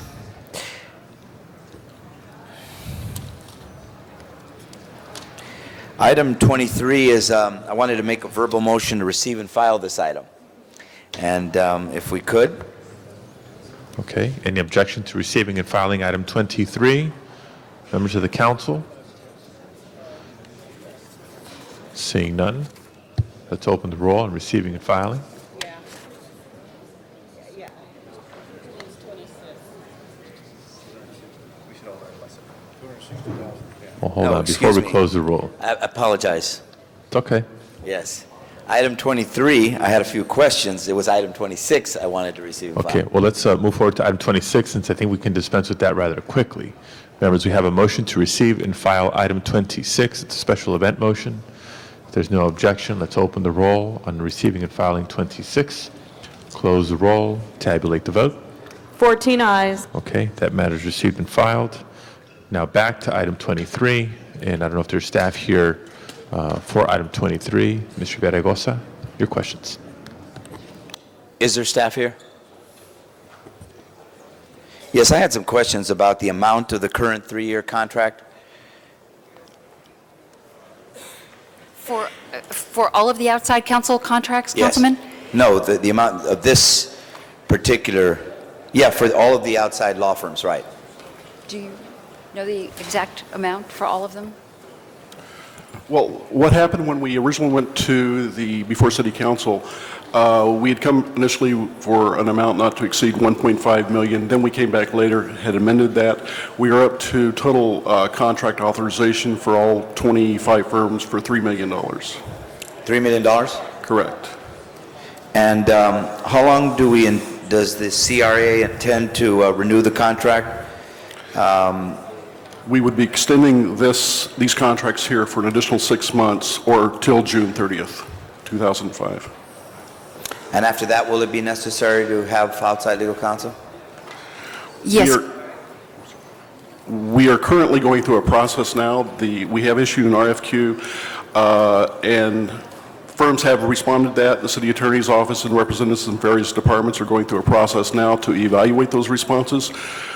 Item 23 is, I wanted to make a verbal motion to receive and file this item. And if we could. Okay. Any objection to receiving and filing item 23? Members of the council? Seeing none, let's open the roll on receiving and filing. Well, hold on, before we close the roll. I apologize. It's okay. Yes. Item 23, I had a few questions. It was item 26 I wanted to receive and file. Okay, well, let's move forward to item 26, since I think we can dispense with that rather quickly. Members, we have a motion to receive and file item 26. It's a special event motion. If there's no objection, let's open the roll on receiving and filing 26. Close the roll, tabulate the vote. 14 ayes. Okay, that matter is received and filed. Now back to item 23, and I don't know if there's staff here for item 23. Mr. Villaraigosa, your questions. Is there staff here? Yes, I had some questions about the amount of the current 3-year contract. For all of the outside counsel contracts, Yes. Councilman? No, the amount of this particular, yeah, for all of the outside law firms, right. Do you know the exact amount for all of them? Well, what happened when we originally went to before City Council, we had come initially for an amount not to exceed 1.5 million. Then we came back later, had amended that. We are up to total contract authorization for all 25 firms for $3 million. $3 million? Correct. And how long do we does the CRA intend to renew the contract? We would be extending these contracts here for an additional 6 months or till June 30th, 2005. And after that, will it be necessary to have outside legal counsel? Yes. We are currently going through a process now. We have issued an RFQ, and firms have responded to that. The city attorney's office and representatives in various departments are going through a process now to evaluate those responses.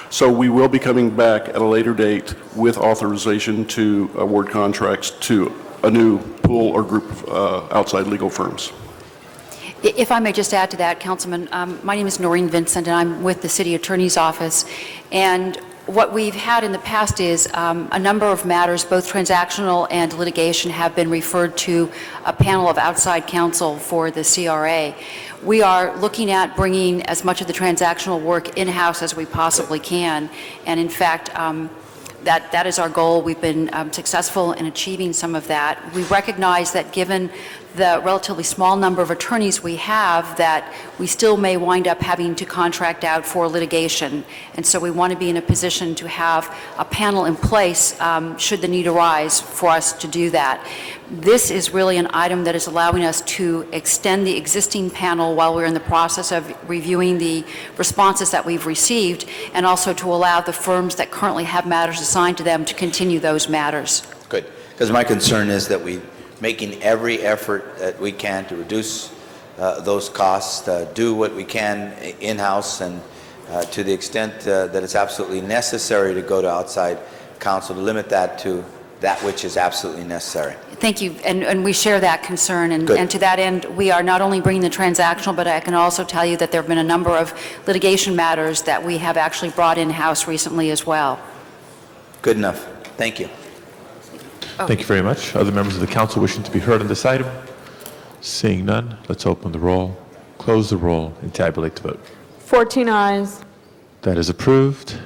So we will be coming back at a later date with authorization to award contracts to a new pool or group of outside legal firms. If I may just add to that, Councilman, my name is Noreen Vincent, and I'm with the City Attorney's Office. And what we've had in the past is a number of matters, both transactional and litigation, have been referred to a panel of outside counsel for the CRA. We are looking at bringing as much of the transactional work in-house as we possibly can. And in fact, that is our goal. We've been successful in achieving some of that. We recognize that given the relatively small number of attorneys we have, that we still may wind up having to contract out for litigation. And so we want to be in a position to have a panel in place should the need arise for us to do that. This is really an item that is allowing us to extend the existing panel while we're in the process of reviewing the responses that we've received, and also to allow the firms that currently have matters assigned to them to continue those matters. Good, because my concern is that we making every effort that we can to reduce those costs, do what we can in-house, and to the extent that it's absolutely necessary to go to outside counsel, to limit that to that which is absolutely necessary. Thank you, and we share that concern, and, Good. and to that end, we are not only bringing the transactional, but I can also tell you that there have been a number of litigation matters that we have actually brought in-house recently as well. Good enough. Thank you. Thank you very much. Other members of the council wishing to be heard on this item? Seeing none, let's open the roll, close the roll, and tabulate the vote. 14 eyes. That is approved.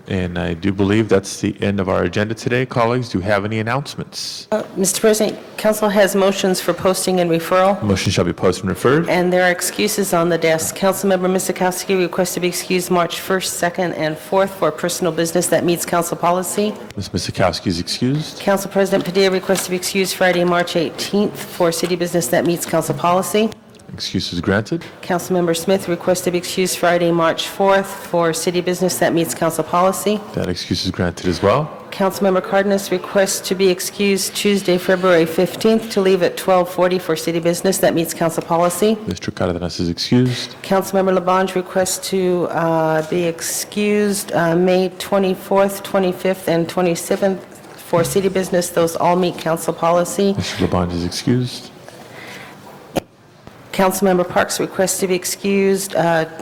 And I do believe that's the end of our agenda today. Colleagues, do you have any announcements? Mr. President, council has motions for posting and referral, Motion shall be posted and referred. and there are excuses on the desk. Councilmember Miskowski requests to be excused March 1st, 2nd, and 4th for personal business that meets council policy. Ms. Miskowski is excused. Council President Padilla requests to be excused Friday, March 18th for city business that meets council policy. Excuse is granted. Councilmember Smith requests to be excused Friday, March 4th for city business that meets council policy. That excuse is granted as well. Councilmember Cardenas requests to be excused Tuesday, February 15th to leave at 12:40 for city business that meets council policy. Mr. Cardenas is excused. Councilmember Labange requests to be excused May 24th, 25th, and 27th for city business. Those all meet council policy. Mr. Labange is excused. Councilmember Parks requests to be excused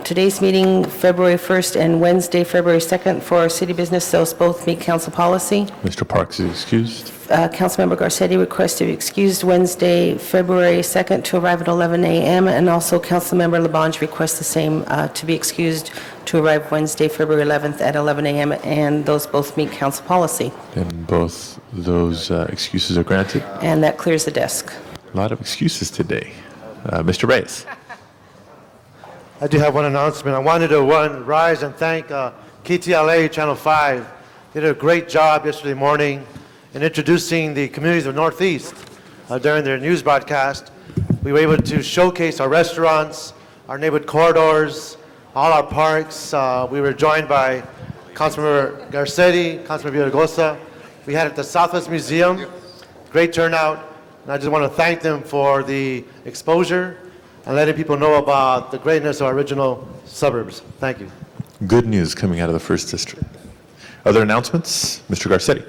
today's meeting, February 1st, and Wednesday, February 2nd, for city business. Those both meet council policy. Mr. Parks is excused. Councilmember Garcetti requests to be excused Wednesday, February 2nd, to arrive at 11 a.m., and also Councilmember Labange requests the same, to be excused to arrive Wednesday, February 11th at 11 a.m., and those both meet council policy. And both those excuses are granted. And that clears the desk. A lot of excuses today. Mr. Reyes. I do have one announcement. I wanted to rise and thank KTLA Channel 5. They did a great job yesterday morning in introducing the communities of Northeast during their news broadcast. We were able to showcase our restaurants, our neighborhood corridors, all our parks. We were joined by Councilmember Garcetti, Councilmember Villaraigosa. We had it at the Southwest Museum. Great turnout. And I just want to thank them for the exposure and letting people know about the greatness of our original suburbs. Thank you. Good news coming out of the First District. Other announcements? Mr. Garcetti.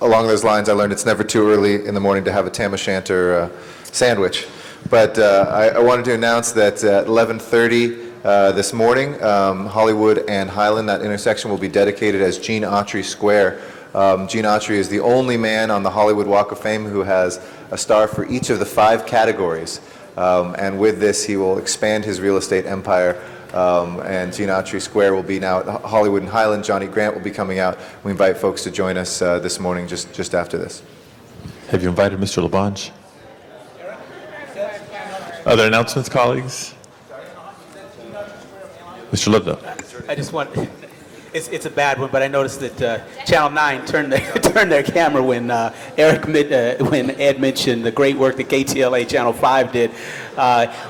Along those lines, I learned it's never too early in the morning to have a tam o'shanter sandwich. But I wanted to announce that at 11:30 this morning, Hollywood and Highland, that intersection will be dedicated as Gene Autry Square. Gene Autry is the only man on the Hollywood Walk of Fame who has a star for each of the 5 categories. And with this, he will expand his real estate empire. And Gene Autry Square will be now at Hollywood and Highland. Johnny Grant will be coming out. We invite folks to join us this morning just after this. Have you invited Mr. Labange? Other announcements, colleagues? Mr. Ludlow. I just want, it's a bad one, but I noticed that Channel 9 turned their camera when when Ed mentioned the great work that KTLA Channel 5 did.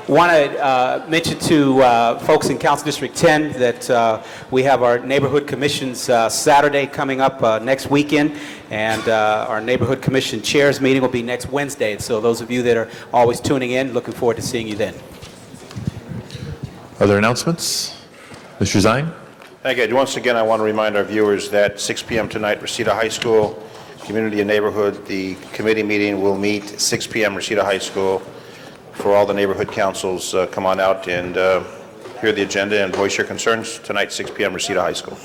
Want to mention to folks in Council District 10 that we have our neighborhood commissions Saturday coming up next weekend, and our neighborhood commission chairs meeting will be next Wednesday. So those of you that are always tuning in, looking forward to seeing you then. Other announcements? Mr. Zine? Thank you. Once again, I want to remind our viewers that 6 p.m. tonight, Reseda High School, Community and Neighborhood, the committee meeting will meet 6 p.m. Reseda High School. For all the neighborhood councils, come on out and hear the agenda and voice your concerns tonight, 6 p.m. Reseda High School.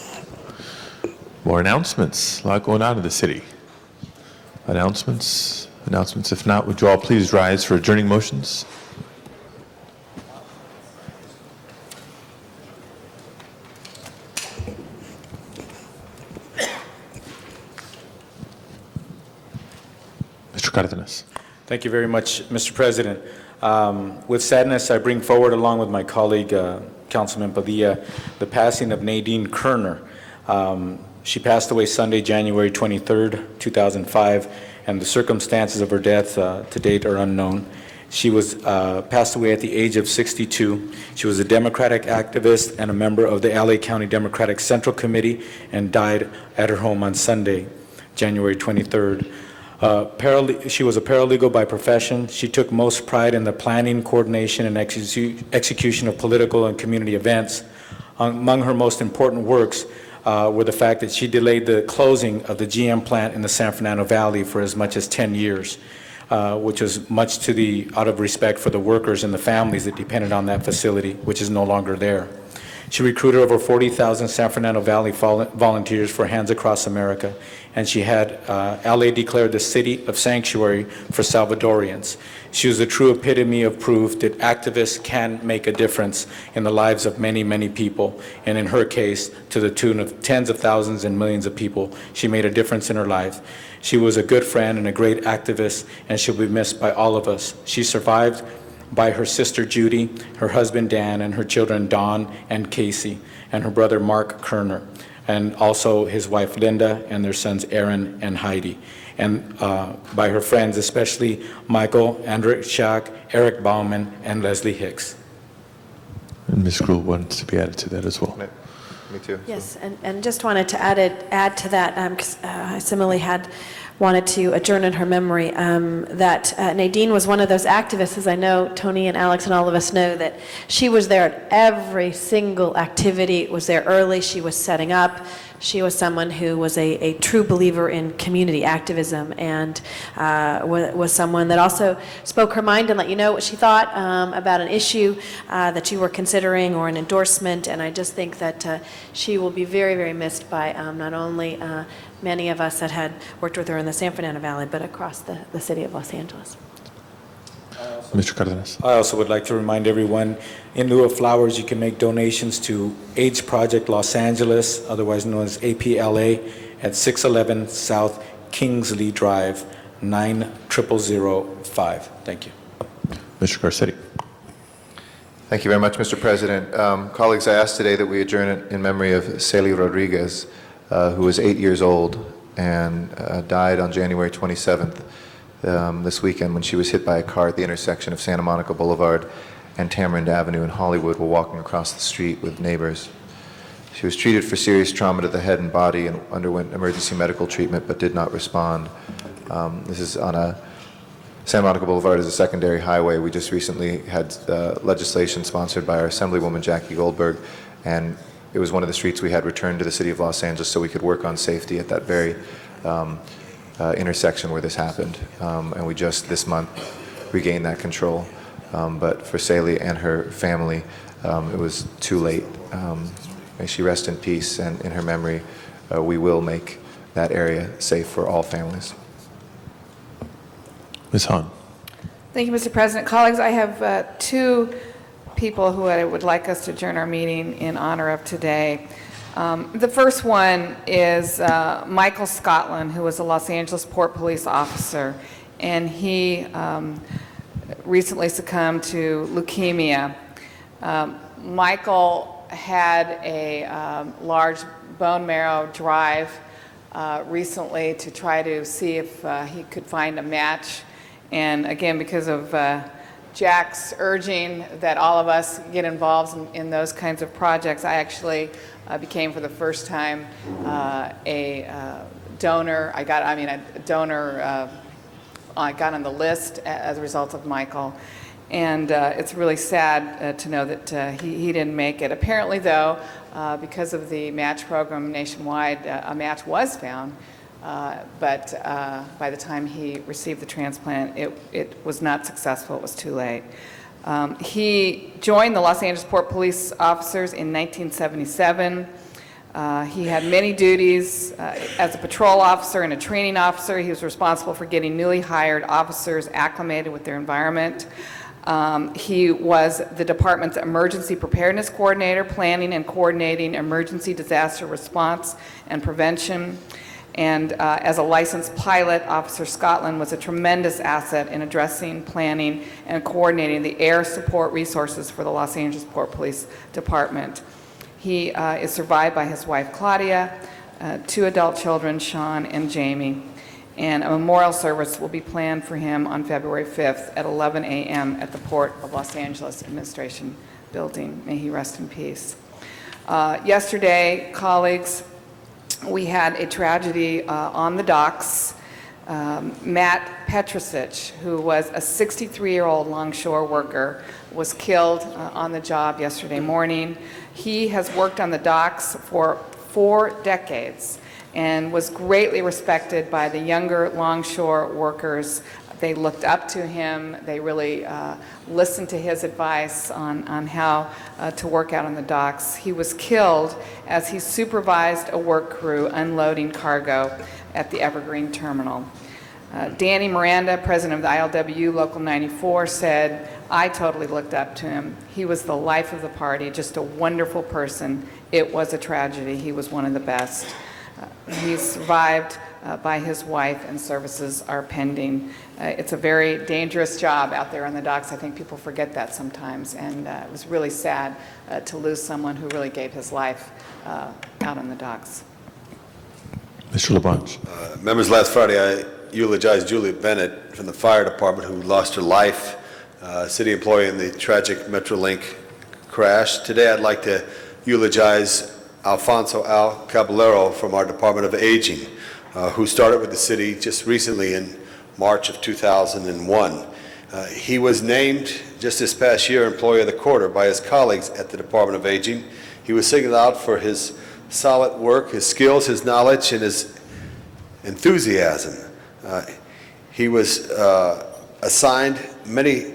More announcements. A lot going on in the city. Announcements? Announcements. If not, would you all please rise for adjourning motions? Mr. Cardenas. Thank you very much, Mr. President. With sadness, I bring forward, along with my colleague, Councilman Padilla, the passing of Nadine Kerner. She passed away Sunday, January 23rd, 2005, and the circumstances of her death to date are unknown. She was passed away at the age of 62. She was a Democratic activist and a member of the LA County Democratic Central Committee, and died at her home on Sunday, January 23rd. She was a paralegal by profession. She took most pride in the planning, coordination, and execution of political and community events. Among her most important works were the fact that she delayed the closing of the GM plant in the San Fernando Valley for as much as 10 years, which was much out of respect for the workers and the families that depended on that facility, which is no longer there. She recruited over 40,000 San Fernando Valley volunteers for Hands Across America, and she had LA declared the city of sanctuary for Salvadorians. She was a true epitome of proof that activists can make a difference in the lives of many, many people, and in her case, to the tune of tens of thousands and millions of people, she made a difference in her life. She was a good friend and a great activist, and she'll be missed by all of us. She survived by her sister Judy, her husband Dan, and her children Dawn and Casey, and her brother Mark Kerner, and also his wife Linda and their sons Aaron and Heidi, and by her friends, especially Michael, Andrew Schack, Eric Bauman, and Leslie Hicks. And Ms. Gruhl wants to be added to that as well. Me too. Yes, and just wanted to add to that, because I similarly had wanted to adjourn in her memory, that Nadine was one of those activists, as I know Tony and Alex and all of us know, that she was there at every single activity, was there early, she was setting up. She was someone who was a true believer in community activism, and was someone that also spoke her mind and let you know what she thought about an issue that you were considering or an endorsement. And I just think that she will be very, very missed by not only many of us that had worked with her in the San Fernando Valley, but across the city of Los Angeles. Mr. Cardenas. I also would like to remind everyone, in lieu of flowers, you can make donations to AIDS Project Los Angeles, otherwise known as APLA, at 611 South Kingsley Drive, 90005. Thank you. Mr. Garcetti. Thank you very much, Mr. President. Colleagues, I ask today that we adjourn in memory of Celi Rodriguez, who was 8 years old and died on January 27th. This weekend when she was hit by a car at the intersection of Santa Monica Boulevard and Tamarind Avenue in Hollywood while walking across the street with neighbors. She was treated for serious trauma to the head and body and underwent emergency medical treatment but did not respond. This is on Santa Monica Boulevard is a secondary highway. We just recently had legislation sponsored by our Assemblywoman Jackie Goldberg, and it was one of the streets we had returned to the City of Los Angeles so we could work on safety at that very intersection where this happened, and we just this month regained that control. But for Celi and her family, it was too late. May she rest in peace, and in her memory, we will make that area safe for all families. Ms. Hahn. Thank you, Mr. President. Colleagues, I have two people who I would like us to adjourn our meeting in honor of today. The first one is Michael Scotland, who was a Los Angeles Port Police officer, and he recently succumbed to leukemia. Michael had a large bone marrow drive recently to try to see if he could find a match. And again, because of Jack's urging that all of us get involved in those kinds of projects, I actually became for the first time a donor. I got on the list as a result of Michael. And it's really sad to know that he didn't make it. Apparently, though, because of the match program nationwide, a match was found. But by the time he received the transplant, it was not successful. It was too late. He joined the Los Angeles Port Police Officers in 1977. He had many duties as a patrol officer and a training officer. He was responsible for getting newly hired officers acclimated with their environment. He was the department's emergency preparedness coordinator, planning and coordinating emergency disaster response and prevention. And as a licensed pilot, Officer Scotland was a tremendous asset in addressing, planning, and coordinating the air support resources for the Los Angeles Port Police Department. He is survived by his wife, Claudia, 2 adult children, Sean and Jamie. And a memorial service will be planned for him on February 5th at 11 a.m. at the Port of Los Angeles Administration Building. May he rest in peace. Yesterday, colleagues, we had a tragedy on the docks. Matt Petrusich, who was a 63-year-old longshore worker, was killed on the job yesterday morning. He has worked on the docks for 4 decades and was greatly respected by the younger longshore workers. They looked up to him. They really listened to his advice on how to work out on the docks. He was killed as he supervised a work crew unloading cargo at the Evergreen Terminal. Danny Miranda, president of the ILWU Local 94, said, "I totally looked up to him. He was the life of the party, just a wonderful person. It was a tragedy. He was one of the best." He's survived by his wife, and services are pending. It's a very dangerous job out there on the docks. I think people forget that sometimes, and it was really sad to lose someone who really gave his life out on the docks. Mr. LaBonge. Members, last Friday I eulogized Julia Bennett from the fire department who lost her life, city employee in the tragic Metrolink crash. Today I'd like to eulogize Alfonso Al Caballero from our Department of Aging, who started with the city just recently in March of 2001. He was named just this past year Employee of the Quarter by his colleagues at the Department of Aging. He was singled out for his solid work, his skills, his knowledge, and his enthusiasm. He was assigned many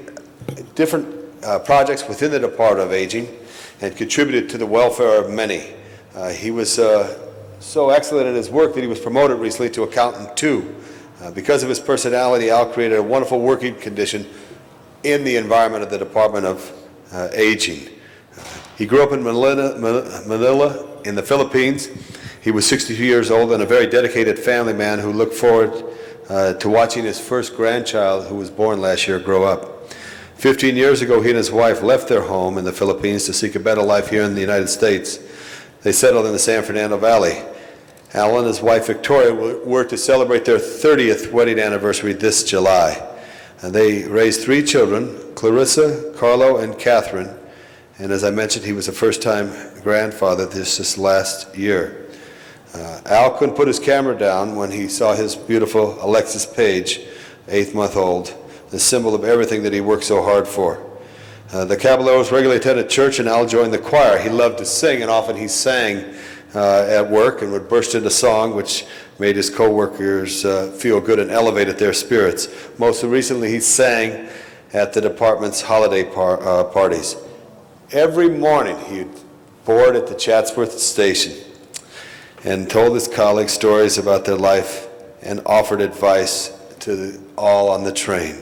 different projects within the Department of Aging and contributed to the welfare of many. He was so excellent at his work that he was promoted recently to Accountant 2. Because of his personality, Al created a wonderful working condition in the environment of the Department of Aging. He grew up in Manila in the Philippines. He was 62 years old and a very dedicated family man who looked forward to watching his first grandchild, who was born last year, grow up. 15 years ago, he and his wife left their home in the Philippines to seek a better life here in the United States. They settled in the San Fernando Valley. Al and his wife Victoria were to celebrate their 30th wedding anniversary this July. And they raised 3 children, Clarissa, Carlo, and Catherine. And as I mentioned, he was a first-time grandfather this last year. Al couldn't put his camera down when he saw his beautiful Alexis Page, 8-month-old, the symbol of everything that he worked so hard for. The Caballeros regularly attended church, and Al joined the choir. He loved to sing, and often he sang at work and would burst into song, which made his co-workers feel good and elevated their spirits. Most recently, he sang at the department's holiday parties. Every morning, he'd board at the Chatsworth station and told his colleagues stories about their life and offered advice to all on the train.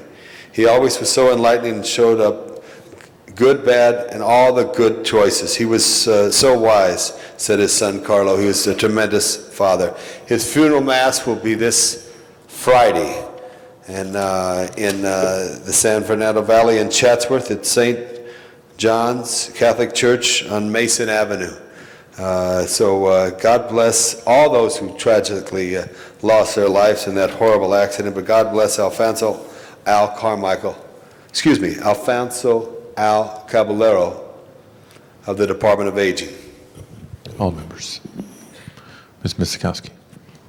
He always was so enlightening and showed up good, bad, and all the good choices. He was so wise, said his son Carlo. He was a tremendous father. His funeral mass will be this Friday in the San Fernando Valley in Chatsworth at St. John's Catholic Church on Mason Avenue. So God bless all those who tragically lost their lives in that horrible accident, but God bless Alfonso Al Caballero of the Department of Aging. All members. Ms. Miskowski.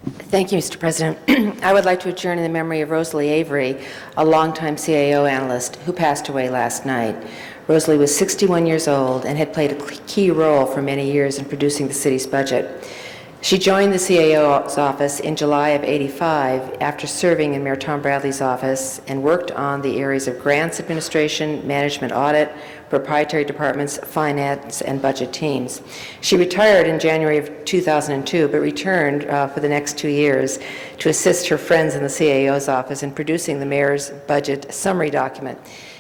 Thank you, Mr. President. I would like to adjourn in the memory of Rosalie Avery, a longtime CAO analyst who passed away last night. Rosalie was 61 years old and had played a key role for many years in producing the city's budget. She joined the CAO's office in July of '85 after serving in Mayor Tom Bradley's office and worked on the areas of grants administration, management audit, proprietary departments, finance, and budget teams. She retired in January of 2002, but returned for the next 2 years to assist her friends in the CAO's office in producing the mayor's budget summary document.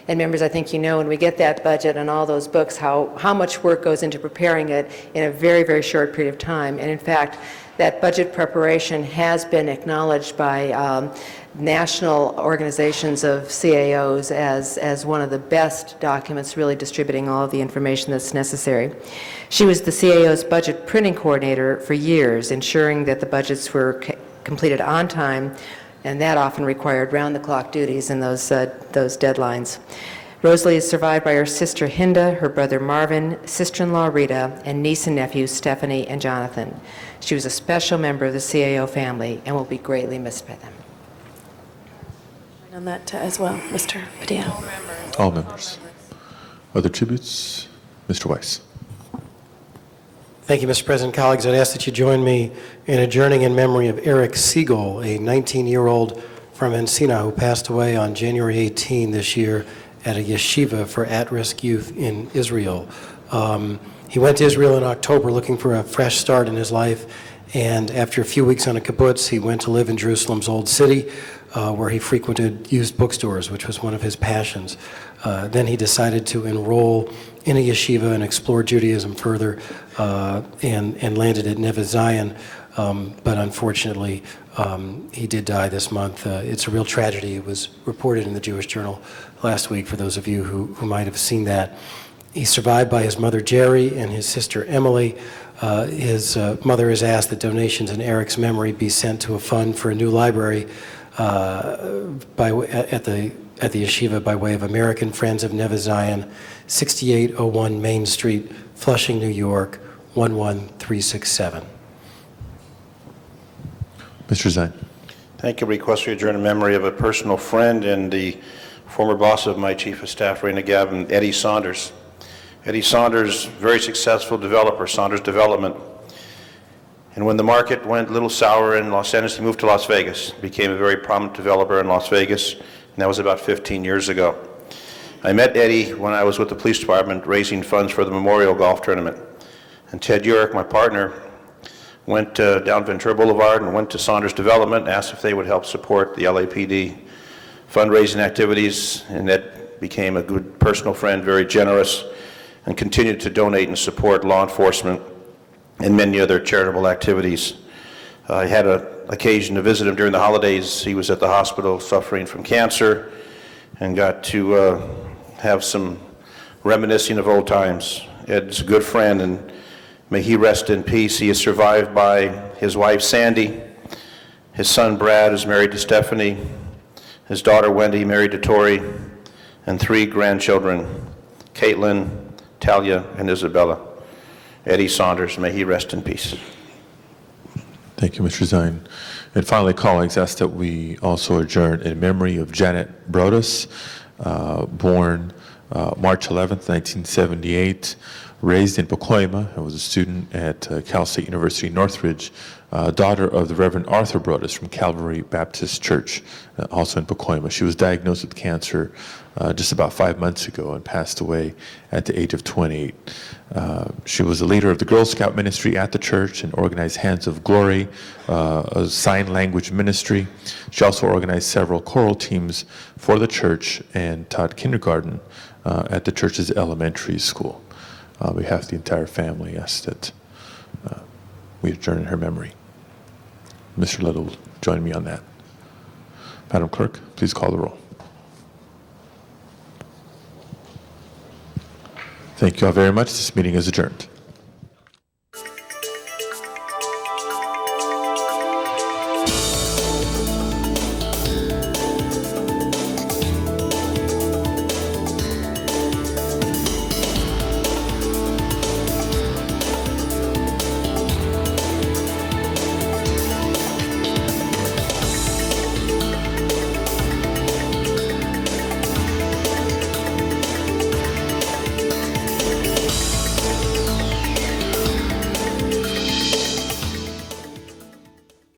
And members, I think you know when we get that budget and all those books, how much work goes into preparing it in a very, very short period of time. And in fact, that budget preparation has been acknowledged by national organizations of CAOs as one of the best documents really distributing all of the information that's necessary. She was the CAO's budget printing coordinator for years, ensuring that the budgets were completed on time, and that often required round-the-clock duties in those deadlines. Rosalie is survived by her sister Hinda, her brother Marvin, sister-in-law Rita, and niece and nephews Stephanie and Jonathan. She was a special member of the CAO family and will be greatly missed by them. On that as well, Mr. Padilla. All members. Other tributes? Mr. Weiss. Thank you, Mr. President. Colleagues, I'd ask that you join me in adjourning in memory of Eric Siegel, a 19-year-old from Encina who passed away on January 18 this year at a yeshiva for at-risk youth in Israel. He went to Israel in October looking for a fresh start in his life, and after a few weeks on a kibbutz, he went to live in Jerusalem's Old City, where he frequented used bookstores, which was one of his passions. Then he decided to enroll in a yeshiva and explore Judaism further, and landed at Neve Zion. But unfortunately, he did die this month. It's a real tragedy. It was reported in the Jewish Journal last week, for those of you who might have seen that. He's survived by his mother, Jerry, and his sister, Emily. His mother has asked that donations in Eric's memory be sent to a fund for a new library at the yeshiva by way of American Friends of Neve Zion, 6801 Main Street, Flushing, New York, 11367. Mr. Zine. Thank you. Request to adjourn in memory of a personal friend and the former boss of my chief of staff, Raina Gavin, Eddie Saunders. Eddie Saunders, very successful developer, Saunders Development. And when the market went a little sour in Los Angeles, he moved to Las Vegas, became a very prominent developer in Las Vegas, and that was about 15 years ago. I met Eddie when I was with the police department raising funds for the Memorial Golf Tournament. And Ted Urich, my partner, went down Ventura Boulevard and went to Saunders Development, asked if they would help support the LAPD fundraising activities, and Ed became a good personal friend, very generous, and continued to donate and support law enforcement and many other charitable activities. I had an occasion to visit him during the holidays. He was at the hospital suffering from cancer and got to have some reminiscing of old times. Ed's a good friend, and may he rest in peace. He is survived by his wife, Sandy, his son, Brad, is married to Stephanie, his daughter, Wendy, married to Tori, and 3 grandchildren, Caitlin, Talia, and Isabella. Eddie Saunders, may he rest in peace. Thank you, Mr. Zine. And finally, colleagues, ask that we also adjourn in memory of Janet Broadus, born March 11th, 1978, raised in Pacoima, and was a student at Cal State University Northridge, daughter of the Reverend Arthur Broadus from Calvary Baptist Church, also in Pacoima. She was diagnosed with cancer just about 5 months ago and passed away at the age of 28. She was a leader of the Girl Scout ministry at the church and organized Hands of Glory, a sign language ministry. She also organized several choral teams for the church and taught kindergarten at the church's elementary school. On behalf of the entire family, I ask that we adjourn in her memory. Mr. Little will join me on that. Madam Clerk, please call the roll. Thank you all very much. This meeting is adjourned.